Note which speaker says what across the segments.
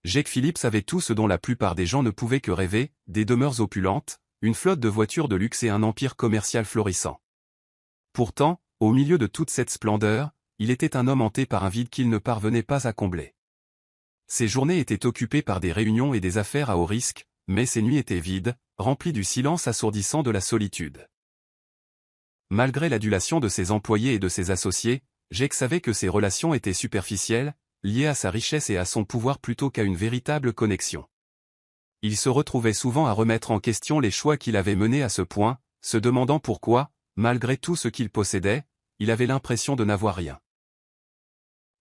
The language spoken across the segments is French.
Speaker 1: Jake Phillips avait tout ce dont la plupart des gens ne pouvaient que rêver, des demeures opulentes, une flotte de voitures de luxe et un empire commercial florissant. Pourtant, au milieu de toute cette splendeur, il était un homme hanté par un vide qu'il ne parvenait pas à combler. Ses journées étaient occupées par des réunions et des affaires à haut risque, mais ses nuits étaient vides, remplies du silence assourdissant de la solitude. Malgré l'adulation de ses employés et de ses associés, Jake savait que ses relations étaient superficielles, liées à sa richesse et à son pouvoir plutôt qu'à une véritable connexion. Il se retrouvait souvent à remettre en question les choix qu'il avait menés à ce point, se demandant pourquoi, malgré tout ce qu'il possédait, il avait l'impression de n'avoir rien.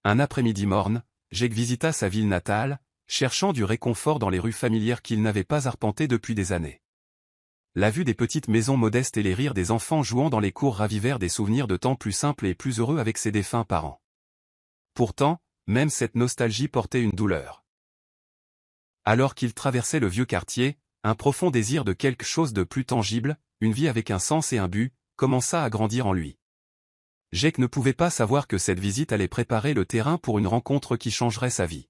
Speaker 1: Un après-midi morne, Jake visita sa ville natale, cherchant du réconfort dans les rues familières qu'il n'avait pas arpentées depuis des années. La vue des petites maisons modestes et les rires des enfants jouant dans les cours ravivèrent des souvenirs de temps plus simples et plus heureux avec ses défunts parents. Pourtant, même cette nostalgie portait une douleur. Alors qu'il traversait le vieux quartier, un profond désir de quelque chose de plus tangible, une vie avec un sens et un but, commença à grandir en lui. Jake ne pouvait pas savoir que cette visite allait préparer le terrain pour une rencontre qui changerait sa vie.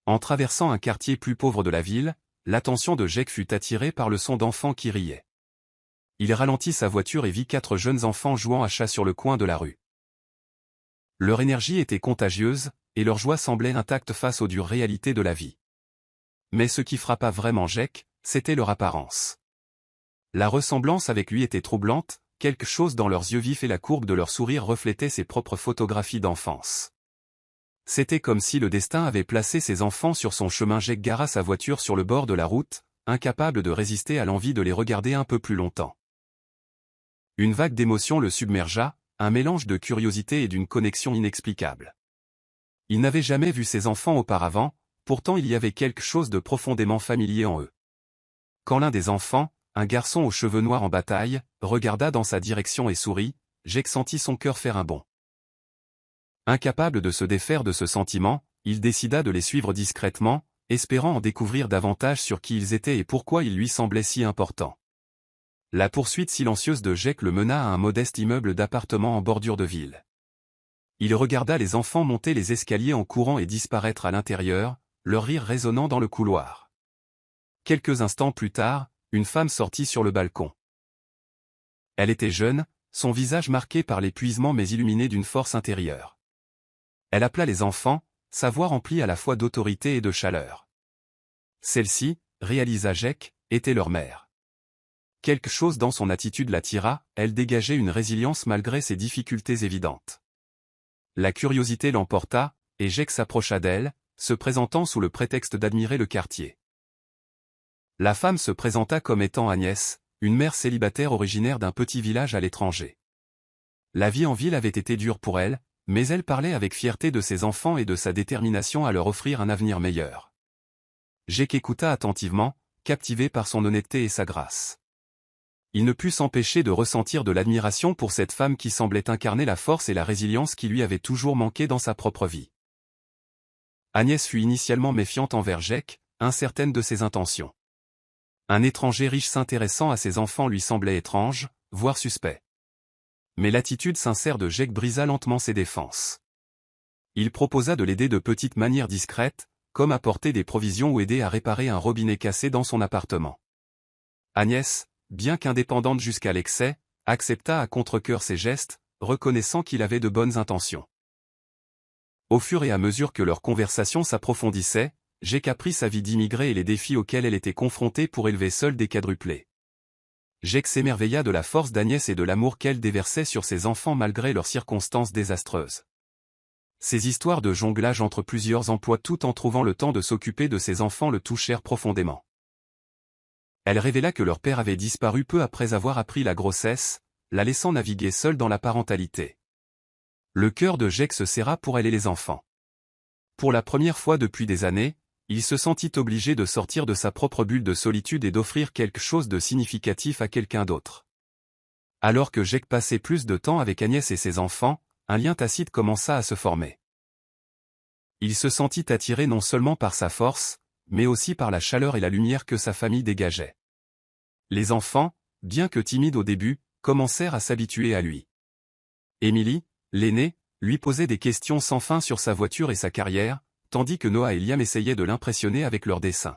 Speaker 1: En traversant un quartier plus pauvre de la ville, l'attention de Jake fut attirée par le son d'enfants qui riaient. Il ralentit sa voiture et vit 4 jeunes enfants jouant à chat sur le coin de la rue. Leur énergie était contagieuse, et leur joie semblait intacte face aux dures réalités de la vie. Mais ce qui frappa vraiment Jake, c'était leur apparence. La ressemblance avec lui était troublante, quelque chose dans leurs yeux vifs et la courbe de leur sourire reflétait ses propres photographies d'enfance. C'était comme si le destin avait placé ses enfants sur son chemin. Jake gara sa voiture sur le bord de la route, incapable de résister à l'envie de les regarder un peu plus longtemps. Une vague d'émotion le submergea, un mélange de curiosité et d'une connexion inexplicable. Il n'avait jamais vu ses enfants auparavant, pourtant il y avait quelque chose de profondément familier en eux. Quand l'un des enfants, un garçon aux cheveux noirs en bataille, regarda dans sa direction et sourit, Jake sentit son cœur faire un bond. Incapable de se défaire de ce sentiment, il décida de les suivre discrètement, espérant en découvrir davantage sur qui ils étaient et pourquoi ils lui semblaient si importants. La poursuite silencieuse de Jake le mena à un modeste immeuble d'appartements en bordure de ville. Il regarda les enfants monter les escaliers en courant et disparaître à l'intérieur, leur rire résonnant dans le couloir. Quelques instants plus tard, une femme sortit sur le balcon. Elle était jeune, son visage marqué par l'épuisement mais illuminé d'une force intérieure. Elle appela les enfants, sa voix remplie à la fois d'autorité et de chaleur. Celle-ci, réalisa Jake, était leur mère. Quelque chose dans son attitude l'attira, elle dégageait une résilience malgré ses difficultés évidentes. La curiosité l'emporta, et Jake s'approcha d'elle, se présentant sous le prétexte d'admirer le quartier. La femme se présenta comme étant Agnès, une mère célibataire originaire d'un petit village à l'étranger. La vie en ville avait été dure pour elle, mais elle parlait avec fierté de ses enfants et de sa détermination à leur offrir un avenir meilleur. Jake écouta attentivement, captivé par son honnêteté et sa grâce. Il ne put s'empêcher de ressentir de l'admiration pour cette femme qui semblait incarner la force et la résilience qui lui avaient toujours manqué dans sa propre vie. Agnès fut initialement méfiante envers Jake, incertaine de ses intentions. Un étranger riche s'intéressant à ses enfants lui semblait étrange, voire suspect. Mais l'attitude sincère de Jake brisa lentement ses défenses. Il proposa de l'aider de petites manières discrètes, comme apporter des provisions ou aider à réparer un robinet cassé dans son appartement. Agnès, bien qu'indépendante jusqu'à l'excès, accepta à contre-cœur ses gestes, reconnaissant qu'il avait de bonnes intentions. Au fur et à mesure que leur conversation s'approfondissait, Jake apprit sa vie d'immigré et les défis auxquels elle était confrontée pour élever seule des quadruplés. Jake s'émerveilla de la force d'Agnès et de l'amour qu'elle déversait sur ses enfants malgré leurs circonstances désastreuses. Ces histoires de jonglage entre plusieurs emplois tout en trouvant le temps de s'occuper de ses enfants le touchèrent profondément. Elle révéla que leur père avait disparu peu après avoir appris la grossesse, la laissant naviguer seule dans la parentalité. Le cœur de Jake se serra pour elle et les enfants. Pour la première fois depuis des années, il se sentit obligé de sortir de sa propre bulle de solitude et d'offrir quelque chose de significatif à quelqu'un d'autre. Alors que Jake passait plus de temps avec Agnès et ses enfants, un lien tacite commença à se former. Il se sentit attiré non seulement par sa force, mais aussi par la chaleur et la lumière que sa famille dégageait. Les enfants, bien que timides au début, commencèrent à s'habituer à lui. Emily, l'aînée, lui posait des questions sans fin sur sa voiture et sa carrière, tandis que Noah et Liam essayaient de l'impressionner avec leurs dessins.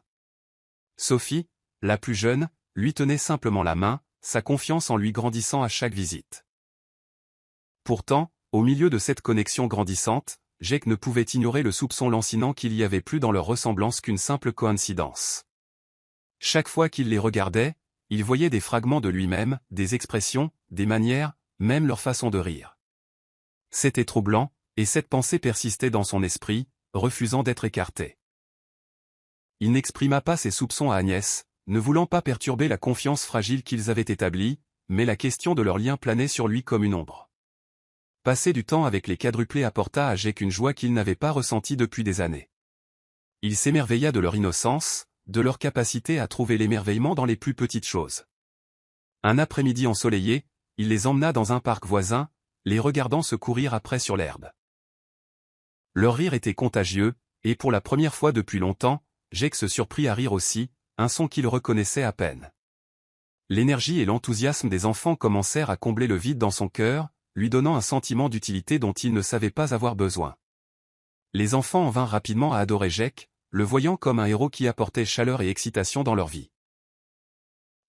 Speaker 1: Sophie, la plus jeune, lui tenait simplement la main, sa confiance en lui grandissant à chaque visite. Pourtant, au milieu de cette connexion grandissante, Jake ne pouvait ignorer le soupçon lancinant qu'il y avait plus dans leur ressemblance qu'une simple coïncidence. Chaque fois qu'il les regardait, il voyait des fragments de lui-même, des expressions, des manières, même leur façon de rire. C'était troublant, et cette pensée persistait dans son esprit, refusant d'être écartée. Il n'exprima pas ses soupçons à Agnès, ne voulant pas perturber la confiance fragile qu'ils avaient établie, mais la question de leur lien planait sur lui comme une ombre. Passer du temps avec les quadruplés apporta à Jake une joie qu'il n'avait pas ressentie depuis des années. Il s'émerveilla de leur innocence, de leur capacité à trouver l'émerveillement dans les plus petites choses. Un après-midi ensoleillé, il les emmena dans un parc voisin, les regardant se courir après sur l'herbe. Leur rire était contagieux, et pour la première fois depuis longtemps, Jake se surprit à rire aussi, un son qu'il reconnaissait à peine. L'énergie et l'enthousiasme des enfants commencèrent à combler le vide dans son cœur, lui donnant un sentiment d'utilité dont il ne savait pas avoir besoin. Les enfants en vinrent rapidement à adorer Jake, le voyant comme un héros qui apportait chaleur et excitation dans leur vie.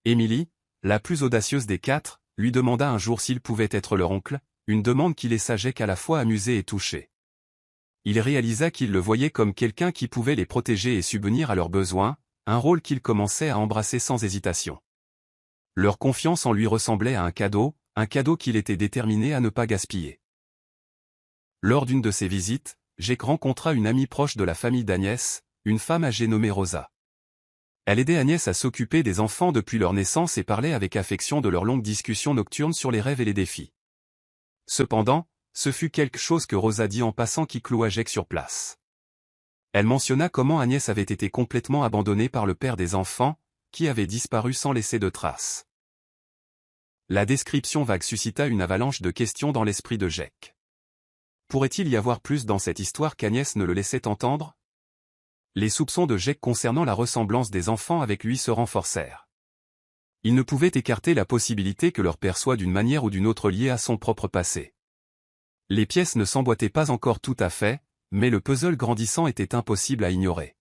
Speaker 1: Émilie, la plus audacieuse des quatre, lui demanda un jour s'il pouvait être leur oncle, une demande qui laissa Jake à la fois amusé et touché. Il réalisa qu'il le voyait comme quelqu'un qui pouvait les protéger et subvenir à leurs besoins, un rôle qu'il commençait à embrasser sans hésitation. Leur confiance en lui ressemblait à un cadeau qu'il était déterminé à ne pas gaspiller. Lors d'une de ses visites, Jake rencontra une amie proche de la famille d'Agnès, une femme âgée nommée Rosa. Elle aidait Agnès à s'occuper des enfants depuis leur naissance et parlait avec affection de leurs longues discussions nocturnes sur les rêves et les défis. Cependant, ce fut quelque chose que Rosa dit en passant qui cloua Jake sur place. Elle mentionna comment Agnès avait été complètement abandonnée par le père des enfants, qui avait disparu sans laisser de traces. La description vague suscita une avalanche de questions dans l'esprit de Jake. Pourrait-il y avoir plus dans cette histoire qu'Agnès ne le laissait entendre? Les soupçons de Jake concernant la ressemblance des enfants avec lui se renforcèrent. Il ne pouvait écarter la possibilité que leur père soit d'une manière ou d'une autre lié à son propre passé. Les pièces ne s'emboîtaient pas encore tout à fait, mais le puzzle grandissant était impossible à ignorer.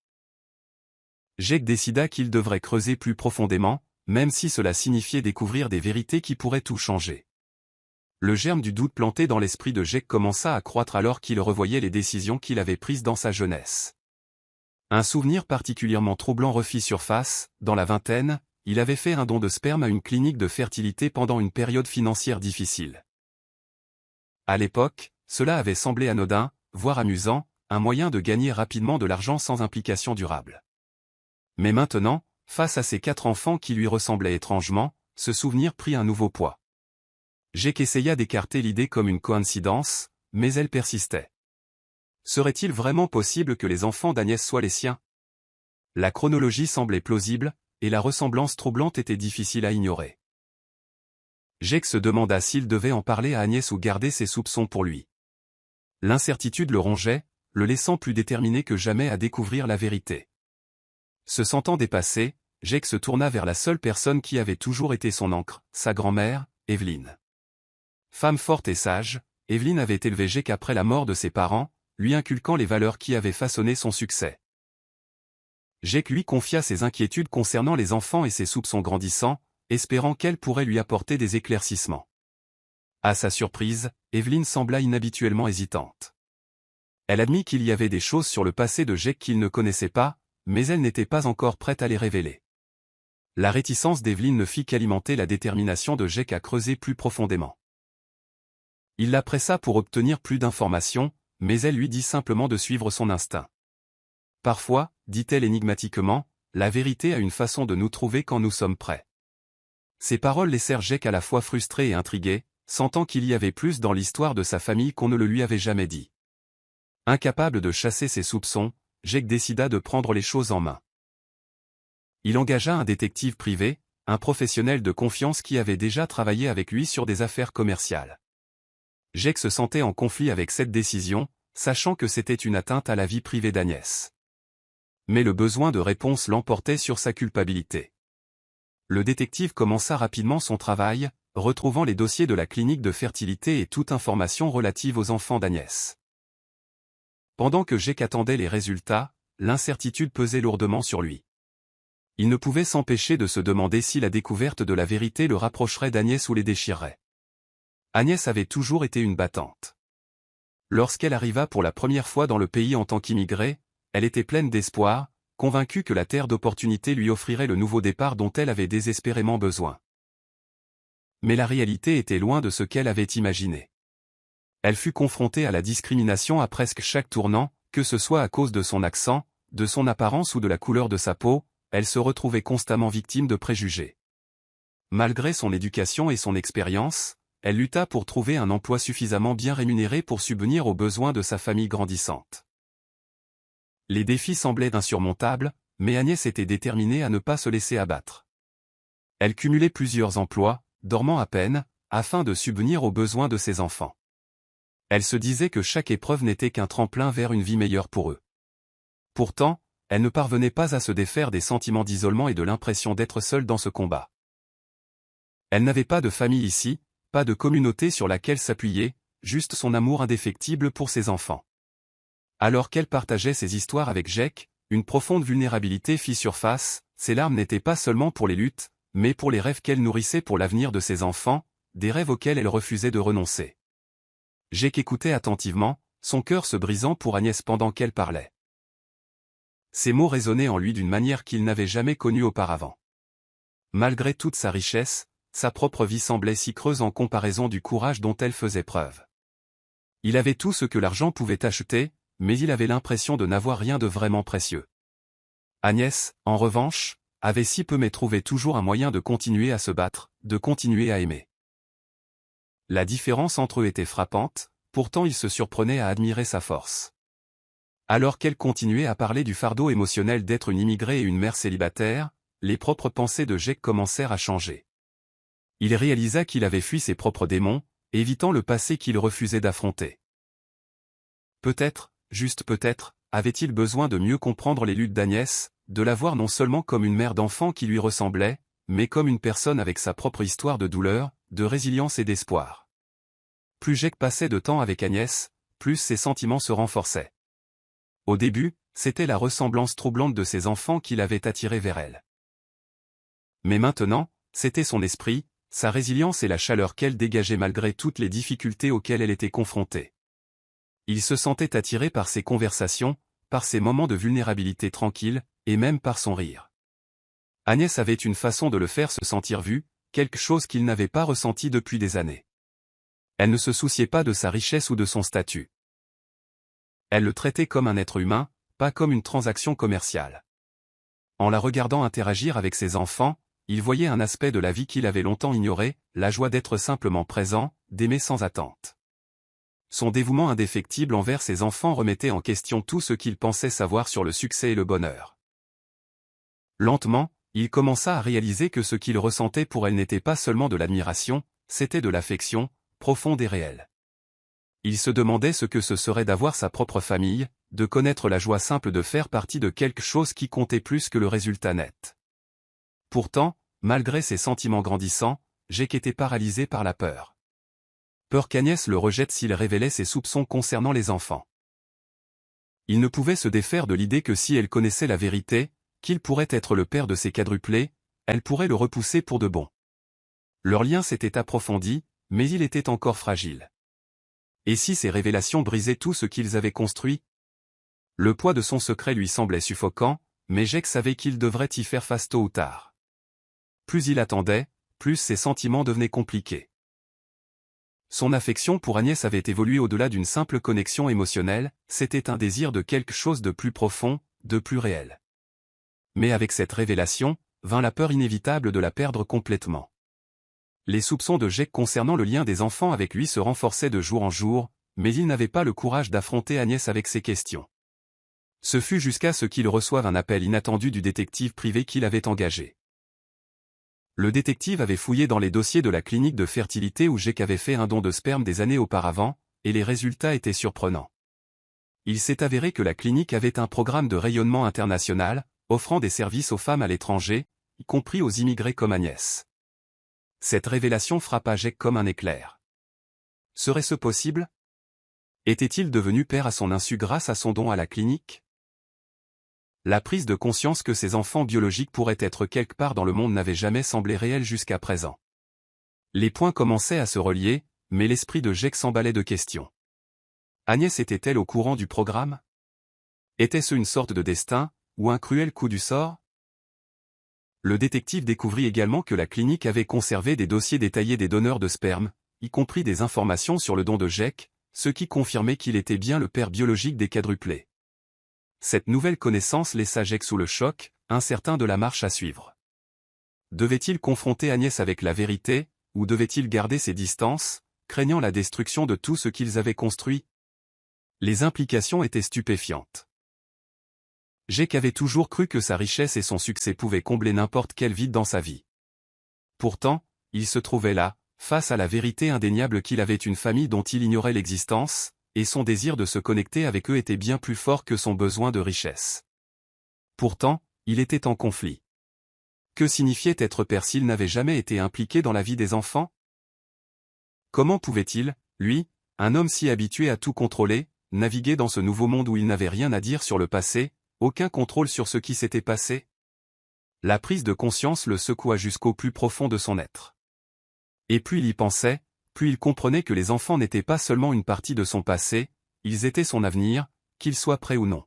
Speaker 1: Jake décida qu'il devrait creuser plus profondément, même si cela signifiait découvrir des vérités qui pourraient tout changer. Le germe du doute planté dans l'esprit de Jake commença à croître alors qu'il revoyait les décisions qu'il avait prises dans sa jeunesse. Un souvenir particulièrement troublant refit surface, dans la vingtaine, il avait fait un don de sperme à une clinique de fertilité pendant une période financière difficile. À l'époque, cela avait semblé anodin, voire amusant, un moyen de gagner rapidement de l'argent sans implication durable. Mais maintenant, face à ces 4 enfants qui lui ressemblaient étrangement, ce souvenir prit un nouveau poids. Jake essaya d'écarter l'idée comme une coïncidence, mais elle persistait. Serait-il vraiment possible que les enfants d'Agnès soient les siens? La chronologie semblait plausible, et la ressemblance troublante était difficile à ignorer. Jake se demanda s'il devait en parler à Agnès ou garder ses soupçons pour lui. L'incertitude le rongeait, le laissant plus déterminé que jamais à découvrir la vérité. Se sentant dépassé, Jake se tourna vers la seule personne qui avait toujours été son ancre, sa grand-mère, Evelyn. Femme forte et sage, Evelyn avait élevé Jake après la mort de ses parents, lui inculquant les valeurs qui avaient façonné son succès. Jake lui confia ses inquiétudes concernant les enfants et ses soupçons grandissants, espérant qu'elle pourrait lui apporter des éclaircissements. À sa surprise, Evelyn sembla inhabituellement hésitante. Elle admit qu'il y avait des choses sur le passé de Jake qu'il ne connaissait pas, mais elle n'était pas encore prête à les révéler. La réticence d'Evelyn ne fit qu'alimenter la détermination de Jake à creuser plus profondément. Il la pressa pour obtenir plus d'informations, mais elle lui dit simplement de suivre son instinct. Parfois, dit-elle énigmatiquement, la vérité a une façon de nous trouver quand nous sommes prêts. Ces paroles laissèrent Jake à la fois frustré et intrigué, sentant qu'il y avait plus dans l'histoire de sa famille qu'on ne le lui avait jamais dit. Incapable de chasser ses soupçons, Jake décida de prendre les choses en main. Il engagea un détective privé, un professionnel de confiance qui avait déjà travaillé avec lui sur des affaires commerciales. Jake se sentait en conflit avec cette décision, sachant que c'était une atteinte à la vie privée d'Agnès. Mais le besoin de réponse l'emportait sur sa culpabilité. Le détective commença rapidement son travail, retrouvant les dossiers de la clinique de fertilité et toute information relative aux enfants d'Agnès. Pendant que Jake attendait les résultats, l'incertitude pesait lourdement sur lui. Il ne pouvait s'empêcher de se demander si la découverte de la vérité le rapprocherait d'Agnès ou les déchirerait. Agnès avait toujours été une battante. Lorsqu'elle arriva pour la première fois dans le pays en tant qu'immigrée, elle était pleine d'espoir, convaincue que la terre d'opportunité lui offrirait le nouveau départ dont elle avait désespérément besoin. Mais la réalité était loin de ce qu'elle avait imaginé. Elle fut confrontée à la discrimination à presque chaque tournant, que ce soit à cause de son accent, de son apparence ou de la couleur de sa peau, elle se retrouvait constamment victime de préjugés. Malgré son éducation et son expérience, elle lutta pour trouver un emploi suffisamment bien rémunéré pour subvenir aux besoins de sa famille grandissante. Les défis semblaient insurmontables, mais Agnès était déterminée à ne pas se laisser abattre. Elle cumulait plusieurs emplois, dormant à peine, afin de subvenir aux besoins de ses enfants. Elle se disait que chaque épreuve n'était qu'un tremplin vers une vie meilleure pour eux. Pourtant, elle ne parvenait pas à se défaire des sentiments d'isolement et de l'impression d'être seule dans ce combat. Elle n'avait pas de famille ici, pas de communauté sur laquelle s'appuyer, juste son amour indéfectible pour ses enfants. Alors qu'elle partageait ses histoires avec Jake, une profonde vulnérabilité fit surface, ses larmes n'étaient pas seulement pour les luttes, mais pour les rêves qu'elle nourrissait pour l'avenir de ses enfants, des rêves auxquels elle refusait de renoncer. Jake écoutait attentivement, son cœur se brisant pour Agnès pendant qu'elle parlait. Ces mots résonnaient en lui d'une manière qu'il n'avait jamais connue auparavant. Malgré toute sa richesse, sa propre vie semblait si creuse en comparaison du courage dont elle faisait preuve. Il avait tout ce que l'argent pouvait acheter, mais il avait l'impression de n'avoir rien de vraiment précieux. Agnès, en revanche, avait si peu mais trouvait toujours un moyen de continuer à se battre, de continuer à aimer. La différence entre eux était frappante, pourtant il se surprenait à admirer sa force. Alors qu'elle continuait à parler du fardeau émotionnel d'être une immigrée et une mère célibataire, les propres pensées de Jake commencèrent à changer. Il réalisa qu'il avait fui ses propres démons, évitant le passé qu'il refusait d'affronter. Peut-être, juste peut-être, avait-il besoin de mieux comprendre les luttes d'Agnès, de la voir non seulement comme une mère d'enfant qui lui ressemblait, mais comme une personne avec sa propre histoire de douleur, de résilience et d'espoir. Plus Jake passait de temps avec Agnès, plus ses sentiments se renforçaient. Au début, c'était la ressemblance troublante de ses enfants qui l'avait attiré vers elle. Mais maintenant, c'était son esprit, sa résilience et la chaleur qu'elle dégageait malgré toutes les difficultés auxquelles elle était confrontée. Il se sentait attiré par ses conversations, par ses moments de vulnérabilité tranquille, et même par son rire. Agnès avait une façon de le faire se sentir vu, quelque chose qu'il n'avait pas ressenti depuis des années. Elle ne se souciait pas de sa richesse ou de son statut. Elle le traitait comme un être humain, pas comme une transaction commerciale. En la regardant interagir avec ses enfants, il voyait un aspect de la vie qu'il avait longtemps ignoré, la joie d'être simplement présent, d'aimer sans attente. Son dévouement indéfectible envers ses enfants remettait en question tout ce qu'il pensait savoir sur le succès et le bonheur. Lentement, il commença à réaliser que ce qu'il ressentait pour elle n'était pas seulement de l'admiration, c'était de l'affection, profonde et réelle. Il se demandait ce que ce serait d'avoir sa propre famille, de connaître la joie simple de faire partie de quelque chose qui comptait plus que le résultat net. Pourtant, malgré ses sentiments grandissants, Jake était paralysé par la peur. Peur qu'Agnès le rejette s'il révélait ses soupçons concernant les enfants. Il ne pouvait se défaire de l'idée que si elle connaissait la vérité, qu'il pourrait être le père de ses quadruplés, elle pourrait le repousser pour de bon. Leur lien s'était approfondi, mais il était encore fragile. Et si ces révélations brisaient tout ce qu'ils avaient construit? Le poids de son secret lui semblait suffocant, mais Jake savait qu'il devrait y faire face tôt ou tard. Plus il attendait, plus ses sentiments devenaient compliqués. Son affection pour Agnès avait évolué au-delà d'une simple connexion émotionnelle, c'était un désir de quelque chose de plus profond, de plus réel. Mais avec cette révélation, vint la peur inévitable de la perdre complètement. Les soupçons de Jake concernant le lien des enfants avec lui se renforçaient de jour en jour, mais il n'avait pas le courage d'affronter Agnès avec ces questions. Ce fut jusqu'à ce qu'il reçoive un appel inattendu du détective privé qu'il avait engagé. Le détective avait fouillé dans les dossiers de la clinique de fertilité où Jake avait fait un don de sperme des années auparavant, et les résultats étaient surprenants. Il s'est avéré que la clinique avait un programme de rayonnement international, offrant des services aux femmes à l'étranger, y compris aux immigrés comme Agnès. Cette révélation frappa Jake comme un éclair. Serait-ce possible? Était-il devenu père à son insu grâce à son don à la clinique? La prise de conscience que ses enfants biologiques pourraient être quelque part dans le monde n'avait jamais semblé réelle jusqu'à présent. Les points commençaient à se relier, mais l'esprit de Jake s'emballait de questions. Agnès était-elle au courant du programme? Était-ce une sorte de destin, ou un cruel coup du sort? Le détective découvrit également que la clinique avait conservé des dossiers détaillés des donneurs de sperme, y compris des informations sur le don de Jake, ce qui confirmait qu'il était bien le père biologique des quadruplés. Cette nouvelle connaissance laissa Jake sous le choc, incertain de la marche à suivre. Devait-il confronter Agnès avec la vérité, ou devait-il garder ses distances, craignant la destruction de tout ce qu'ils avaient construit? Les implications étaient stupéfiantes. Jake avait toujours cru que sa richesse et son succès pouvaient combler n'importe quel vide dans sa vie. Pourtant, il se trouvait là, face à la vérité indéniable qu'il avait une famille dont il ignorait l'existence, et son désir de se connecter avec eux était bien plus fort que son besoin de richesse. Pourtant, il était en conflit. Que signifiait être père s'il n'avait jamais été impliqué dans la vie des enfants? Comment pouvait-il, lui, un homme si habitué à tout contrôler, naviguer dans ce nouveau monde où il n'avait rien à dire sur le passé, aucun contrôle sur ce qui s'était passé? La prise de conscience le secoua jusqu'au plus profond de son être. Et plus il y pensait, plus il comprenait que les enfants n'étaient pas seulement une partie de son passé, ils étaient son avenir, qu'il soit prêt ou non.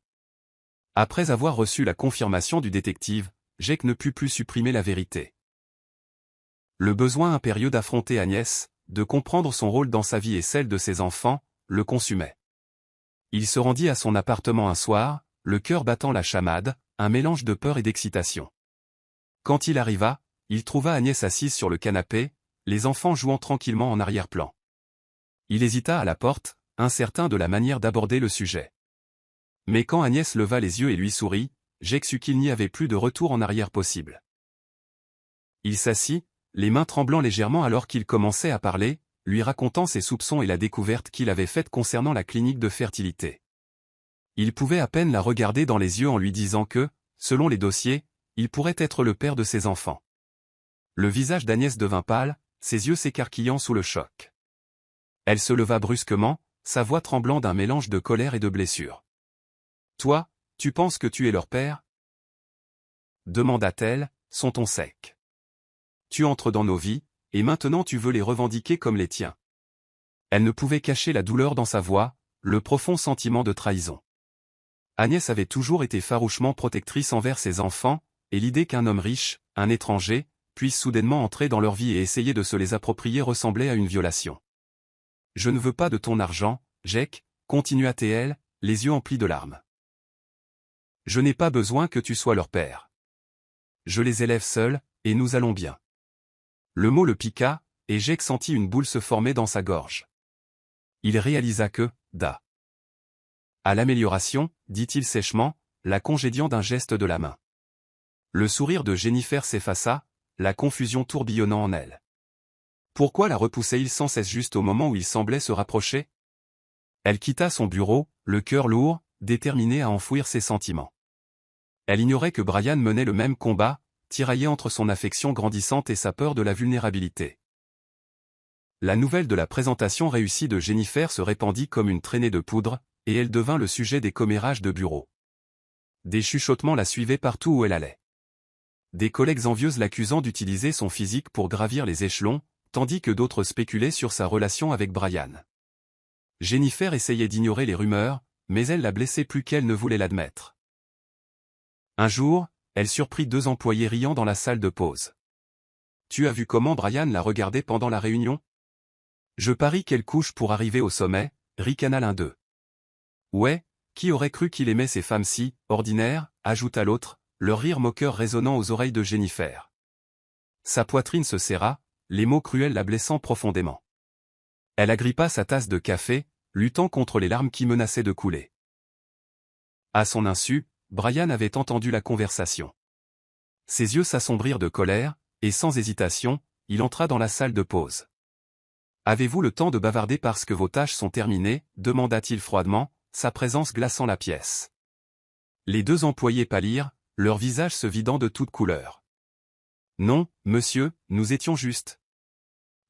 Speaker 1: Après avoir reçu la confirmation du détective, Jake ne put plus supprimer la vérité. Le besoin impérieux d'affronter Agnès, de comprendre son rôle dans sa vie et celle de ses enfants, le consumait. Il se rendit à son appartement un soir, le cœur battant la chamade, un mélange de peur et d'excitation. Quand il arriva, il trouva Agnès assise sur le canapé, les enfants jouant tranquillement en arrière-plan. Il hésita à la porte, incertain de la manière d'aborder le sujet. Mais quand Agnès leva les yeux et lui sourit, Jake sut qu'il n'y avait plus de retour en arrière possible. Il s'assit, les mains tremblant légèrement alors qu'il commençait à parler, lui racontant ses soupçons et la découverte qu'il avait faite concernant la clinique de fertilité. Il pouvait à peine la regarder dans les yeux en lui disant que, selon les dossiers, il pourrait être le père de ses enfants. Le visage d'Agnès devint pâle, ses yeux s'écarquillant sous le choc. Elle se leva brusquement, sa voix tremblant d'un mélange de colère et de blessure. « Toi, tu penses que tu es leur père ?» demanda-t-elle, son ton sec. « Tu entres dans nos vies, et maintenant tu veux les revendiquer comme les tiens. » Elle ne pouvait cacher la douleur dans sa voix, le profond sentiment de trahison. Agnès avait toujours été farouchement protectrice envers ses enfants, et l'idée qu'un homme riche, un étranger, puisse soudainement entrer dans leur vie et essayer de se les approprier ressemblait à une violation. « Je ne veux pas de ton argent, Jake, » continua-t-elle, les yeux emplis de larmes. « Je n'ai pas besoin que tu sois leur père. Je les élève seul, et nous allons bien. » Le mot le piqua, et Jake sentit une boule se former dans sa gorge. Il réalisa que, à l'amélioration, dit-il sèchement, la congédiant d'un geste de la main. Le sourire de Jennifer s'effaça, la confusion tourbillonnant en elle. Pourquoi la repoussait-il sans cesse juste au moment où il semblait se rapprocher? Elle quitta son bureau, le cœur lourd, déterminée à enfouir ses sentiments. Elle ignorait que Brian menait le même combat, tiraillé entre son affection grandissante et sa peur de la vulnérabilité. La nouvelle de la présentation réussie de Jennifer se répandit comme une traînée de poudre, et elle devint le sujet des commérages de bureau. Des chuchotements la suivaient partout où elle allait. Des collègues envieuses l'accusant d'utiliser son physique pour gravir les échelons, tandis que d'autres spéculaient sur sa relation avec Brian. Jennifer essayait d'ignorer les rumeurs, mais elle la blessait plus qu'elle ne voulait l'admettre. Un jour, elle surprit 2 employés riant dans la salle de pause. « Tu as vu comment Brian l'a regardé pendant la réunion? Je parie qu'elle couche pour arriver au sommet, » ricana l'un d'eux. « Ouais, qui aurait cru qu'il aimait ces femmes si ordinaires ?» ajouta l'autre, leur rire moqueur résonnant aux oreilles de Jennifer. Sa poitrine se serra, les mots cruels la blessant profondément. Elle agrippa sa tasse de café, luttant contre les larmes qui menaçaient de couler. À son insu, Brian avait entendu la conversation. Ses yeux s'assombrirent de colère, et sans hésitation, il entra dans la salle de pause. « Avez-vous le temps de bavarder parce que vos tâches sont terminées ?» demanda-t-il froidement, sa présence glaçant la pièce. Les 2 employés pâlirent, leurs visages se vidant de toute couleur. « Non, monsieur, nous étions juste. »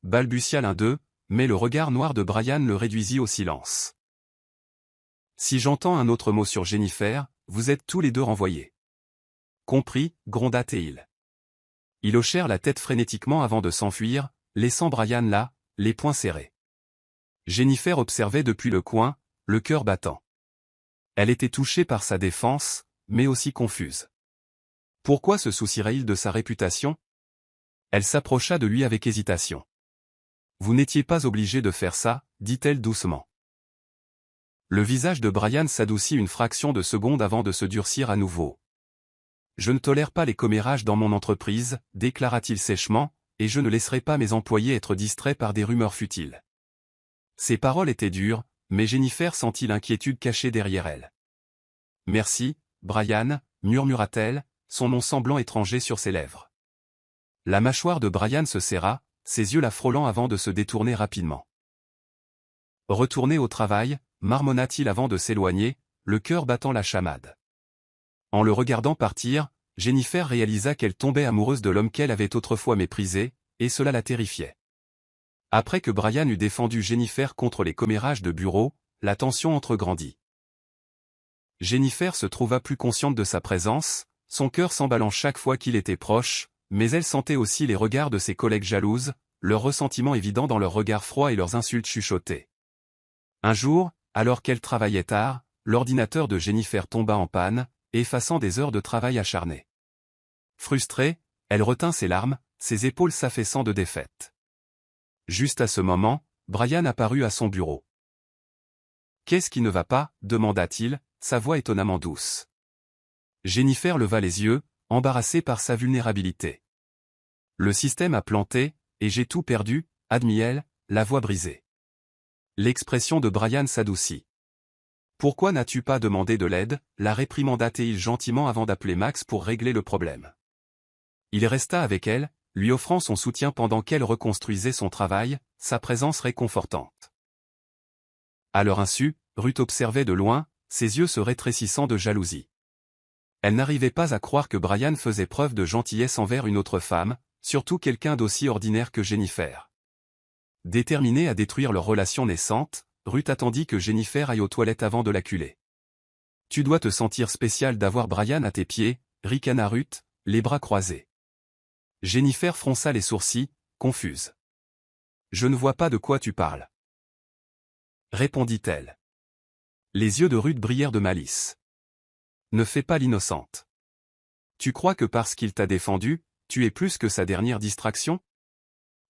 Speaker 1: balbutia l'un d'eux, mais le regard noir de Brian le réduisit au silence. Si j'entends un autre mot sur Jennifer, vous êtes tous les deux renvoyés. Compris, gronda Théil. Ils hochèrent la tête frénétiquement avant de s'enfuir, laissant Brian là, les poings serrés. Jennifer observait depuis le coin, le cœur battant. Elle était touchée par sa défense, mais aussi confuse. Pourquoi se soucierait-il de sa réputation? Elle s'approcha de lui avec hésitation. Vous n'étiez pas obligé de faire ça, dit-elle doucement. Le visage de Brian s'adoucit une fraction de seconde avant de se durcir à nouveau. Je ne tolère pas les commérages dans mon entreprise, déclara-t-il sèchement, et je ne laisserai pas mes employés être distraits par des rumeurs futiles. Ses paroles étaient dures, mais Jennifer sentit l'inquiétude cachée derrière elle. Merci, Brian, murmura-t-elle, son nom semblant étranger sur ses lèvres. La mâchoire de Brian se serra, ses yeux la frôlant avant de se détourner rapidement. Retourner au travail, marmonna-t-il avant de s'éloigner, le cœur battant la chamade. En le regardant partir, Jennifer réalisa qu'elle tombait amoureuse de l'homme qu'elle avait autrefois méprisé, et cela la terrifiait. Après que Brian eut défendu Jennifer contre les commérages de bureau, la tension entregrandit. Jennifer se trouva plus consciente de sa présence, son cœur s'emballant chaque fois qu'il était proche, mais elle sentait aussi les regards de ses collègues jalouses, leur ressentiment évident dans leurs regards froids et leurs insultes chuchotées. Un jour, alors qu'elle travaillait tard, l'ordinateur de Jennifer tomba en panne, effaçant des heures de travail acharné. Frustrée, elle retint ses larmes, ses épaules s'affaissant de défaite. Juste à ce moment, Brian apparut à son bureau. « Qu'est-ce qui ne va pas » demanda-t-il, sa voix étonnamment douce. Jennifer leva les yeux, embarrassée par sa vulnérabilité. « Le système a planté, et j'ai tout perdu » admit-elle, la voix brisée. L'expression de Brian s'adoucit. « Pourquoi n'as-tu pas demandé de l'aide » la réprimanda-t-il gentiment avant d'appeler Max pour régler le problème. Il resta avec elle, lui offrant son soutien pendant qu'elle reconstruisait son travail, sa présence réconfortante. À leur insu, Ruth observait de loin, ses yeux se rétrécissant de jalousie. Elle n'arrivait pas à croire que Brian faisait preuve de gentillesse envers une autre femme, surtout quelqu'un d'aussi ordinaire que Jennifer. Déterminée à détruire leur relation naissante, Ruth attendit que Jennifer aille aux toilettes avant de l'acculer. « Tu dois te sentir spécial d'avoir Brian à tes pieds » ricana Ruth, les bras croisés. Jennifer fronça les sourcils, confuse. « Je ne vois pas de quoi tu parles. » répondit-elle. Les yeux de Ruth brillèrent de malice. « Ne fais pas l'innocente. Tu crois que parce qu'il t'a défendu, tu es plus que sa dernière distraction ?»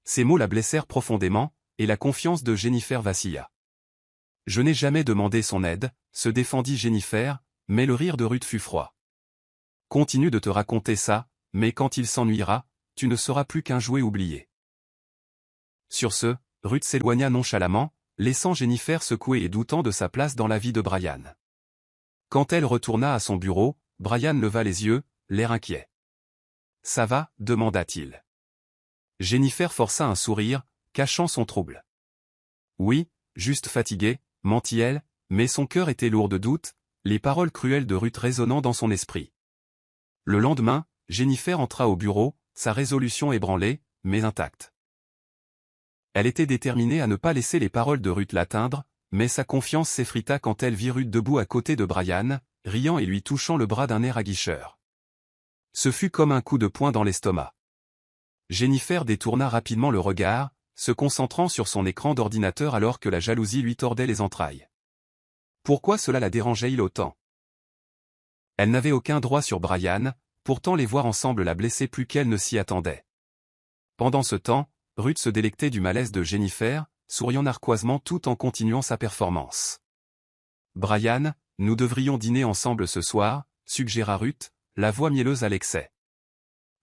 Speaker 1: Ces mots la blessèrent profondément, et la confiance de Jennifer vacilla. « Je n'ai jamais demandé son aide » se défendit Jennifer, mais le rire de Ruth fut froid. « Continue de te raconter ça, mais quand il s'ennuiera, tu ne seras plus qu'un jouet oublié. » Sur ce, Ruth s'éloigna nonchalamment, laissant Jennifer secouée et doutant de sa place dans la vie de Brian. Quand elle retourna à son bureau, Brian leva les yeux, l'air inquiet. « Ça va » demanda-t-il. Jennifer força un sourire, cachant son trouble. « Oui, juste fatiguée » mentit-elle, mais son cœur était lourd de doute, les paroles cruelles de Ruth résonnant dans son esprit. Le lendemain, Jennifer entra au bureau, sa résolution ébranlée, mais intacte. Elle était déterminée à ne pas laisser les paroles de Ruth l'atteindre, mais sa confiance s'effrita quand elle vit Ruth debout à côté de Brian, riant et lui touchant le bras d'un air aguicheur. Ce fut comme un coup de poing dans l'estomac. Jennifer détourna rapidement le regard, se concentrant sur son écran d'ordinateur alors que la jalousie lui tordait les entrailles. Pourquoi cela la dérangeait-il autant? Elle n'avait aucun droit sur Brian, pourtant les voir ensemble la blessait plus qu'elle ne s'y attendait. Pendant ce temps, Ruth se délectait du malaise de Jennifer, souriant narquoisement tout en continuant sa performance. « Brian, nous devrions dîner ensemble ce soir » suggéra Ruth, la voix mielleuse à l'excès.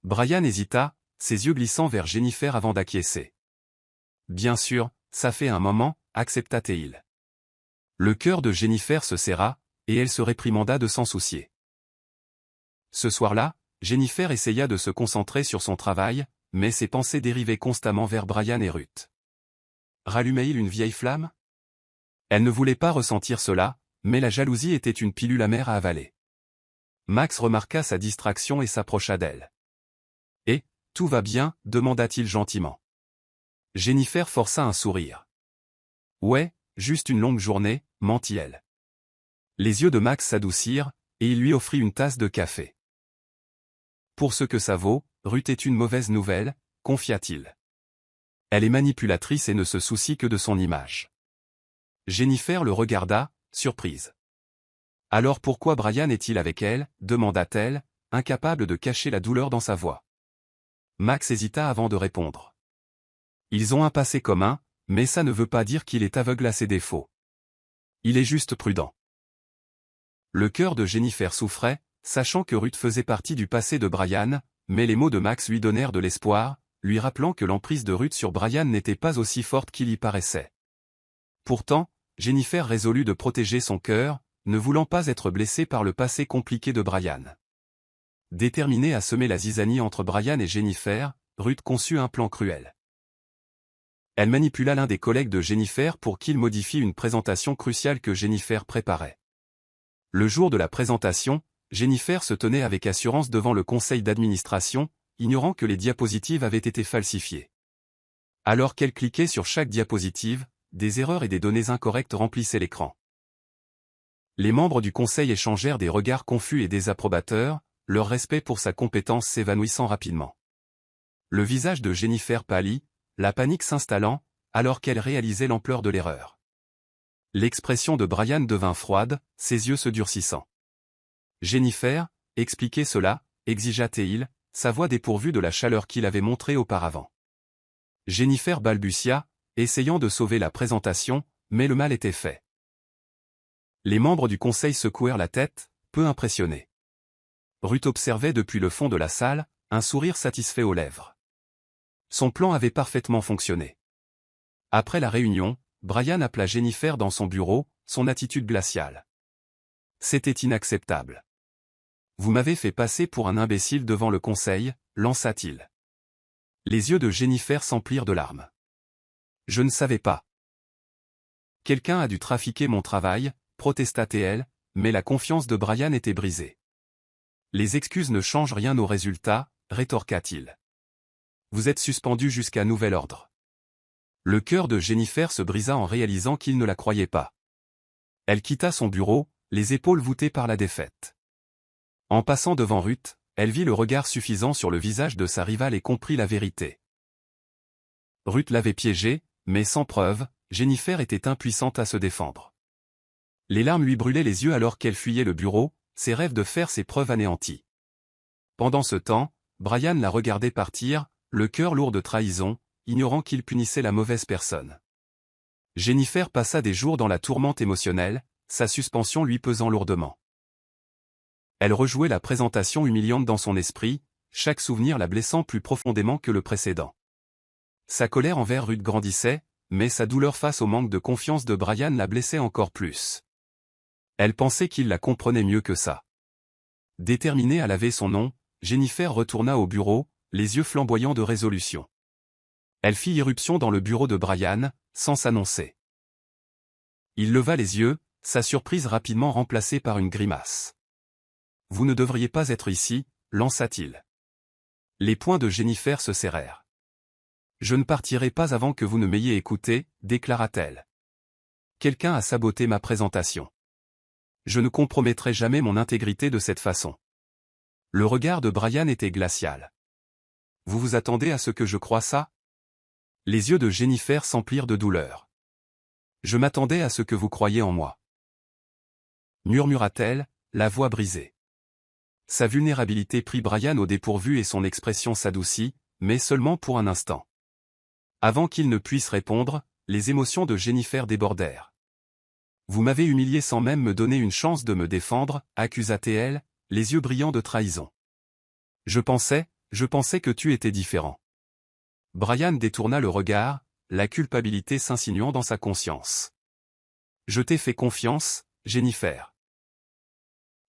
Speaker 1: Brian hésita, ses yeux glissant vers Jennifer avant d'acquiescer. « Bien sûr, ça fait un moment » accepta-t-il. Le cœur de Jennifer se serra, et elle se réprimanda de s'en soucier. Ce soir-là, Jennifer essaya de se concentrer sur son travail, mais ses pensées dérivaient constamment vers Brian et Ruth. Rallumait-il une vieille flamme? Elle ne voulait pas ressentir cela, mais la jalousie était une pilule amère à avaler. Max remarqua sa distraction et s'approcha d'elle. « Et, tout va bien » demanda-t-il gentiment. Jennifer força un sourire. « Ouais, juste une longue journée » mentit-elle. Les yeux de Max s'adoucirent, et il lui offrit une tasse de café. Pour ce que ça vaut, Ruth est une mauvaise nouvelle, confia-t-il. Elle est manipulatrice et ne se soucie que de son image. Jennifer le regarda, surprise. Alors pourquoi Brian est-il avec elle, demanda-t-elle, incapable de cacher la douleur dans sa voix. Max hésita avant de répondre. Ils ont un passé commun, mais ça ne veut pas dire qu'il est aveugle à ses défauts. Il est juste prudent. Le cœur de Jennifer souffrait, sachant que Ruth faisait partie du passé de Brian, mais les mots de Max lui donnèrent de l'espoir, lui rappelant que l'emprise de Ruth sur Brian n'était pas aussi forte qu'il y paraissait. Pourtant, Jennifer résolut de protéger son cœur, ne voulant pas être blessée par le passé compliqué de Brian. Déterminée à semer la zizanie entre Brian et Jennifer, Ruth conçut un plan cruel. Elle manipula l'un des collègues de Jennifer pour qu'il modifie une présentation cruciale que Jennifer préparait. Le jour de la présentation, Jennifer se tenait avec assurance devant le conseil d'administration, ignorant que les diapositives avaient été falsifiées. Alors qu'elle cliquait sur chaque diapositive, des erreurs et des données incorrectes remplissaient l'écran. Les membres du conseil échangèrent des regards confus et désapprobateurs, leur respect pour sa compétence s'évanouissant rapidement. Le visage de Jennifer pâlit, la panique s'installant, alors qu'elle réalisait l'ampleur de l'erreur. L'expression de Brian devint froide, ses yeux se durcissant. « Jennifer, expliquez cela », exigea-t-il, sa voix dépourvue de la chaleur qu'il avait montrée auparavant. Jennifer balbutia, essayant de sauver la présentation, mais le mal était fait. Les membres du conseil secouèrent la tête, peu impressionnés. Ruth observait depuis le fond de la salle, un sourire satisfait aux lèvres. Son plan avait parfaitement fonctionné. Après la réunion, Brian appela Jennifer dans son bureau, son attitude glaciale. C'était inacceptable. Vous m'avez fait passer pour un imbécile devant le conseil, lança-t-il. Les yeux de Jennifer s'emplirent de larmes. Je ne savais pas. Quelqu'un a dû trafiquer mon travail, protesta-t-elle, mais la confiance de Brian était brisée. Les excuses ne changent rien au résultat, rétorqua-t-il. Vous êtes suspendu jusqu'à nouvel ordre. Le cœur de Jennifer se brisa en réalisant qu'il ne la croyait pas. Elle quitta son bureau, les épaules voûtées par la défaite. En passant devant Ruth, elle vit le regard suffisant sur le visage de sa rivale et comprit la vérité. Ruth l'avait piégée, mais sans preuve, Jennifer était impuissante à se défendre. Les larmes lui brûlaient les yeux alors qu'elle fuyait le bureau, ses rêves de faire ses preuves anéantis. Pendant ce temps, Brian la regardait partir, le cœur lourd de trahison, ignorant qu'il punissait la mauvaise personne. Jennifer passa des jours dans la tourmente émotionnelle, sa suspension lui pesant lourdement. Elle rejouait la présentation humiliante dans son esprit, chaque souvenir la blessant plus profondément que le précédent. Sa colère envers Ruth grandissait, mais sa douleur face au manque de confiance de Brian la blessait encore plus. Elle pensait qu'il la comprenait mieux que ça. Déterminée à laver son nom, Jennifer retourna au bureau, les yeux flamboyants de résolution. Elle fit irruption dans le bureau de Brian, sans s'annoncer. Il leva les yeux, sa surprise rapidement remplacée par une grimace. « Vous ne devriez pas être ici », lança-t-il. Les poings de Jennifer se serrèrent. « Je ne partirai pas avant que vous ne m'ayez écouté », déclara-t-elle. « Quelqu'un a saboté ma présentation. Je ne compromettrai jamais mon intégrité de cette façon. » Le regard de Brian était glacial. « Vous vous attendez à ce que je croie ça ?» Les yeux de Jennifer s'emplirent de douleur. « Je m'attendais à ce que vous croyiez en moi. » Murmura-t-elle, la voix brisée. Sa vulnérabilité prit Brian au dépourvu et son expression s'adoucit, mais seulement pour un instant. Avant qu'il ne puisse répondre, les émotions de Jennifer débordèrent. « Vous m'avez humilié sans même me donner une chance de me défendre », accusa-t-elle, les yeux brillants de trahison. « Je pensais que tu étais différent. » Brian détourna le regard, la culpabilité s'insinuant dans sa conscience. « Je t'ai fait confiance, Jennifer. »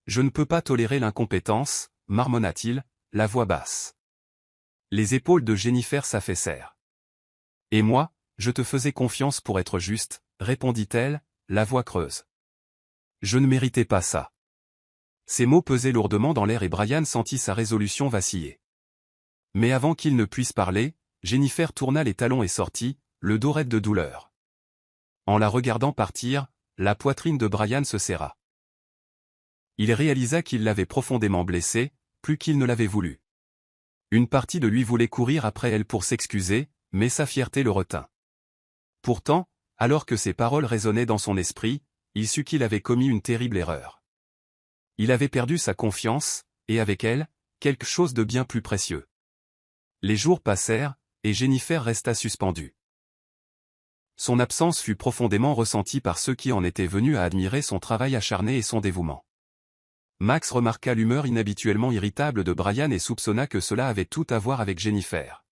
Speaker 1: « Je ne peux pas tolérer l'incompétence, » marmonna-t-il, la voix basse. Les épaules de Jennifer s'affaissèrent. « Et moi, je te faisais confiance pour être juste, » répondit-elle, la voix creuse. « Je ne méritais pas ça. » Ces mots pesaient lourdement dans l'air et Brian sentit sa résolution vaciller. Mais avant qu'il ne puisse parler, Jennifer tourna les talons et sortit, le dos raide de douleur. En la regardant partir, la poitrine de Brian se serra. Il réalisa qu'il l'avait profondément blessée, plus qu'il ne l'avait voulu. Une partie de lui voulait courir après elle pour s'excuser, mais sa fierté le retint. Pourtant, alors que ces paroles résonnaient dans son esprit, il sut qu'il avait commis une terrible erreur. Il avait perdu sa confiance, et avec elle, quelque chose de bien plus précieux. Les jours passèrent, et Jennifer resta suspendue. Son absence fut profondément ressentie par ceux qui en étaient venus à admirer son travail acharné et son dévouement. Max remarqua l'humeur inhabituellement irritable de Brian et soupçonna que cela avait tout à voir avec Jennifer.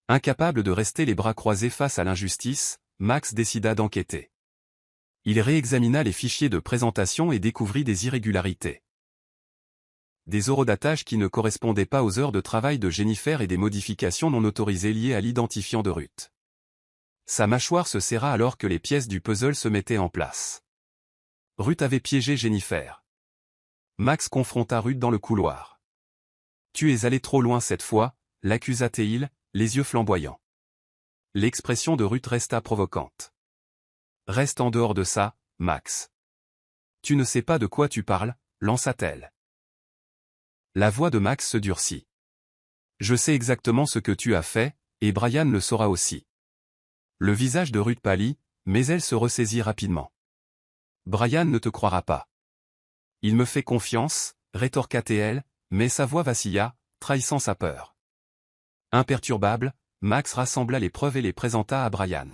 Speaker 1: Incapable de rester les bras croisés face à l'injustice, Max décida d'enquêter. Il réexamina les fichiers de présentation et découvrit des irrégularités. Des horodatages qui ne correspondaient pas aux heures de travail de Jennifer et des modifications non autorisées liées à l'identifiant de Ruth. Sa mâchoire se serra alors que les pièces du puzzle se mettaient en place. Ruth avait piégé Jennifer. Max confronta Ruth dans le couloir. « Tu es allé trop loin cette fois », l'accusa-t-il, les yeux flamboyants. L'expression de Ruth resta provocante. « Reste en dehors de ça, Max. »« Tu ne sais pas de quoi tu parles », lança-t-elle. La voix de Max se durcit. « Je sais exactement ce que tu as fait, et Brian le saura aussi. » Le visage de Ruth pâlit, mais elle se ressaisit rapidement. « Brian ne te croira pas. »« Il me fait confiance, » rétorqua-t-elle, mais sa voix vacilla, trahissant sa peur. Imperturbable, Max rassembla les preuves et les présenta à Brian.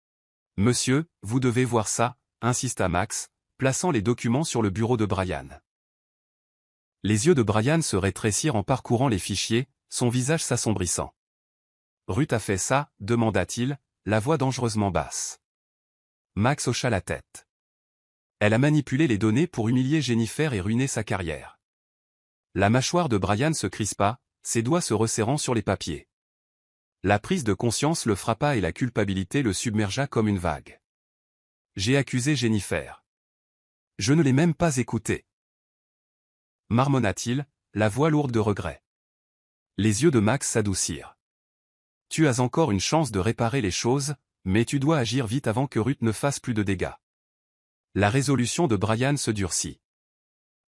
Speaker 1: « Monsieur, vous devez voir ça », insista Max, plaçant les documents sur le bureau de Brian. Les yeux de Brian se rétrécirent en parcourant les fichiers, son visage s'assombrissant. « Ruth a fait ça ?» demanda-t-il, la voix dangereusement basse. Max hocha la tête. Elle a manipulé les données pour humilier Jennifer et ruiner sa carrière. La mâchoire de Brian se crispa, ses doigts se resserrant sur les papiers. La prise de conscience le frappa et la culpabilité le submergea comme une vague. J'ai accusé Jennifer. Je ne l'ai même pas écoutée. Marmonna-t-il, la voix lourde de regret. Les yeux de Max s'adoucirent. Tu as encore une chance de réparer les choses, mais tu dois agir vite avant que Ruth ne fasse plus de dégâts. La résolution de Brian se durcit.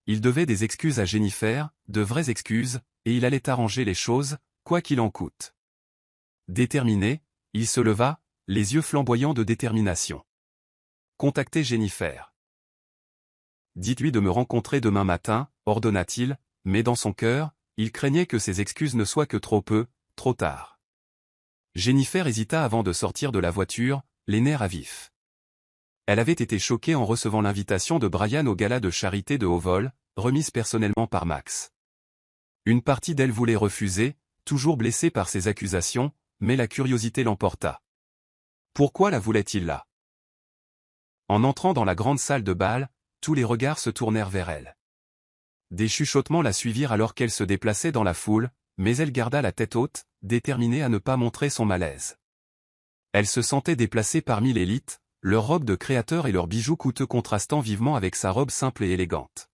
Speaker 1: Il devait des excuses à Jennifer, de vraies excuses, et il allait arranger les choses, quoi qu'il en coûte. Déterminé, il se leva, les yeux flamboyants de détermination. Contactez Jennifer. Dites-lui de me rencontrer demain matin, ordonna-t-il, mais dans son cœur, il craignait que ses excuses ne soient que trop tard. Jennifer hésita avant de sortir de la voiture, les nerfs à vif. Elle avait été choquée en recevant l'invitation de Brian au gala de charité de haut vol, remise personnellement par Max. Une partie d'elle voulait refuser, toujours blessée par ses accusations, mais la curiosité l'emporta. Pourquoi la voulait-il là? En entrant dans la grande salle de bal, tous les regards se tournèrent vers elle. Des chuchotements la suivirent alors qu'elle se déplaçait dans la foule, mais elle garda la tête haute, déterminée à ne pas montrer son malaise. Elle se sentait déplacée parmi l'élite, leur robe de créateur et leurs bijoux coûteux contrastant vivement avec sa robe simple et élégante.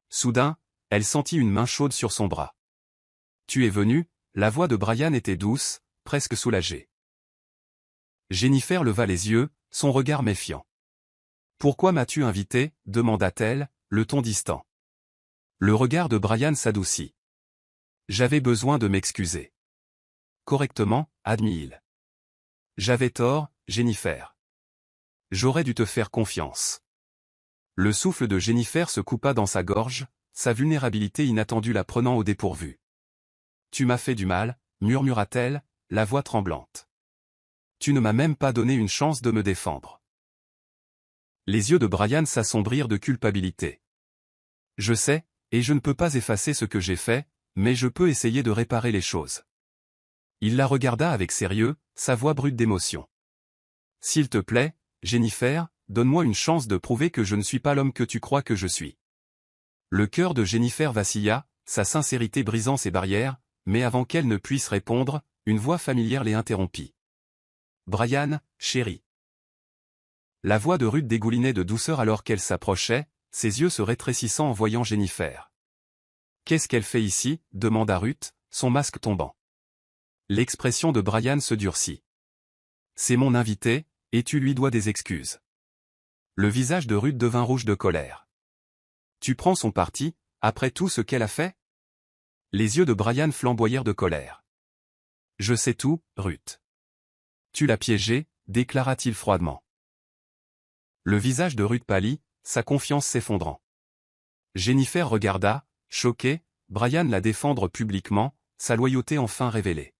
Speaker 1: Soudain, elle sentit une main chaude sur son bras. « Tu es venu ?» La voix de Brian était douce, presque soulagée. Jennifer leva les yeux, son regard méfiant. « Pourquoi m'as-tu invité ?» demanda-t-elle, le ton distant. Le regard de Brian s'adoucit. « J'avais besoin de m'excuser. » Correctement, admit-il. « J'avais tort, Jennifer. J'aurais dû te faire confiance. » Le souffle de Jennifer se coupa dans sa gorge, sa vulnérabilité inattendue la prenant au dépourvu. « Tu m'as fait du mal, » murmura-t-elle, la voix tremblante. « Tu ne m'as même pas donné une chance de me défendre. » Les yeux de Brian s'assombrirent de culpabilité. « Je sais, et je ne peux pas effacer ce que j'ai fait, mais je peux essayer de réparer les choses. » Il la regarda avec sérieux, sa voix brute d'émotion. « S'il te plaît, Jennifer, donne-moi une chance de prouver que je ne suis pas l'homme que tu crois que je suis. » Le cœur de Jennifer vacilla, sa sincérité brisant ses barrières, mais avant qu'elle ne puisse répondre, une voix familière les interrompit. « Brian, chéri. » La voix de Ruth dégoulinait de douceur alors qu'elle s'approchait, ses yeux se rétrécissant en voyant Jennifer. « Qu'est-ce qu'elle fait ici ?» demanda Ruth, son masque tombant. L'expression de Brian se durcit. « C'est mon invité, et tu lui dois des excuses. » Le visage de Ruth devint rouge de colère. Tu prends son parti, après tout ce qu'elle a fait? Les yeux de Brian flamboyèrent de colère. Je sais tout, Ruth. Tu l'as piégée, déclara-t-il froidement. Le visage de Ruth pâlit, sa confiance s'effondrant. Jennifer regarda, choquée, Brian la défendre publiquement, sa loyauté enfin révélée.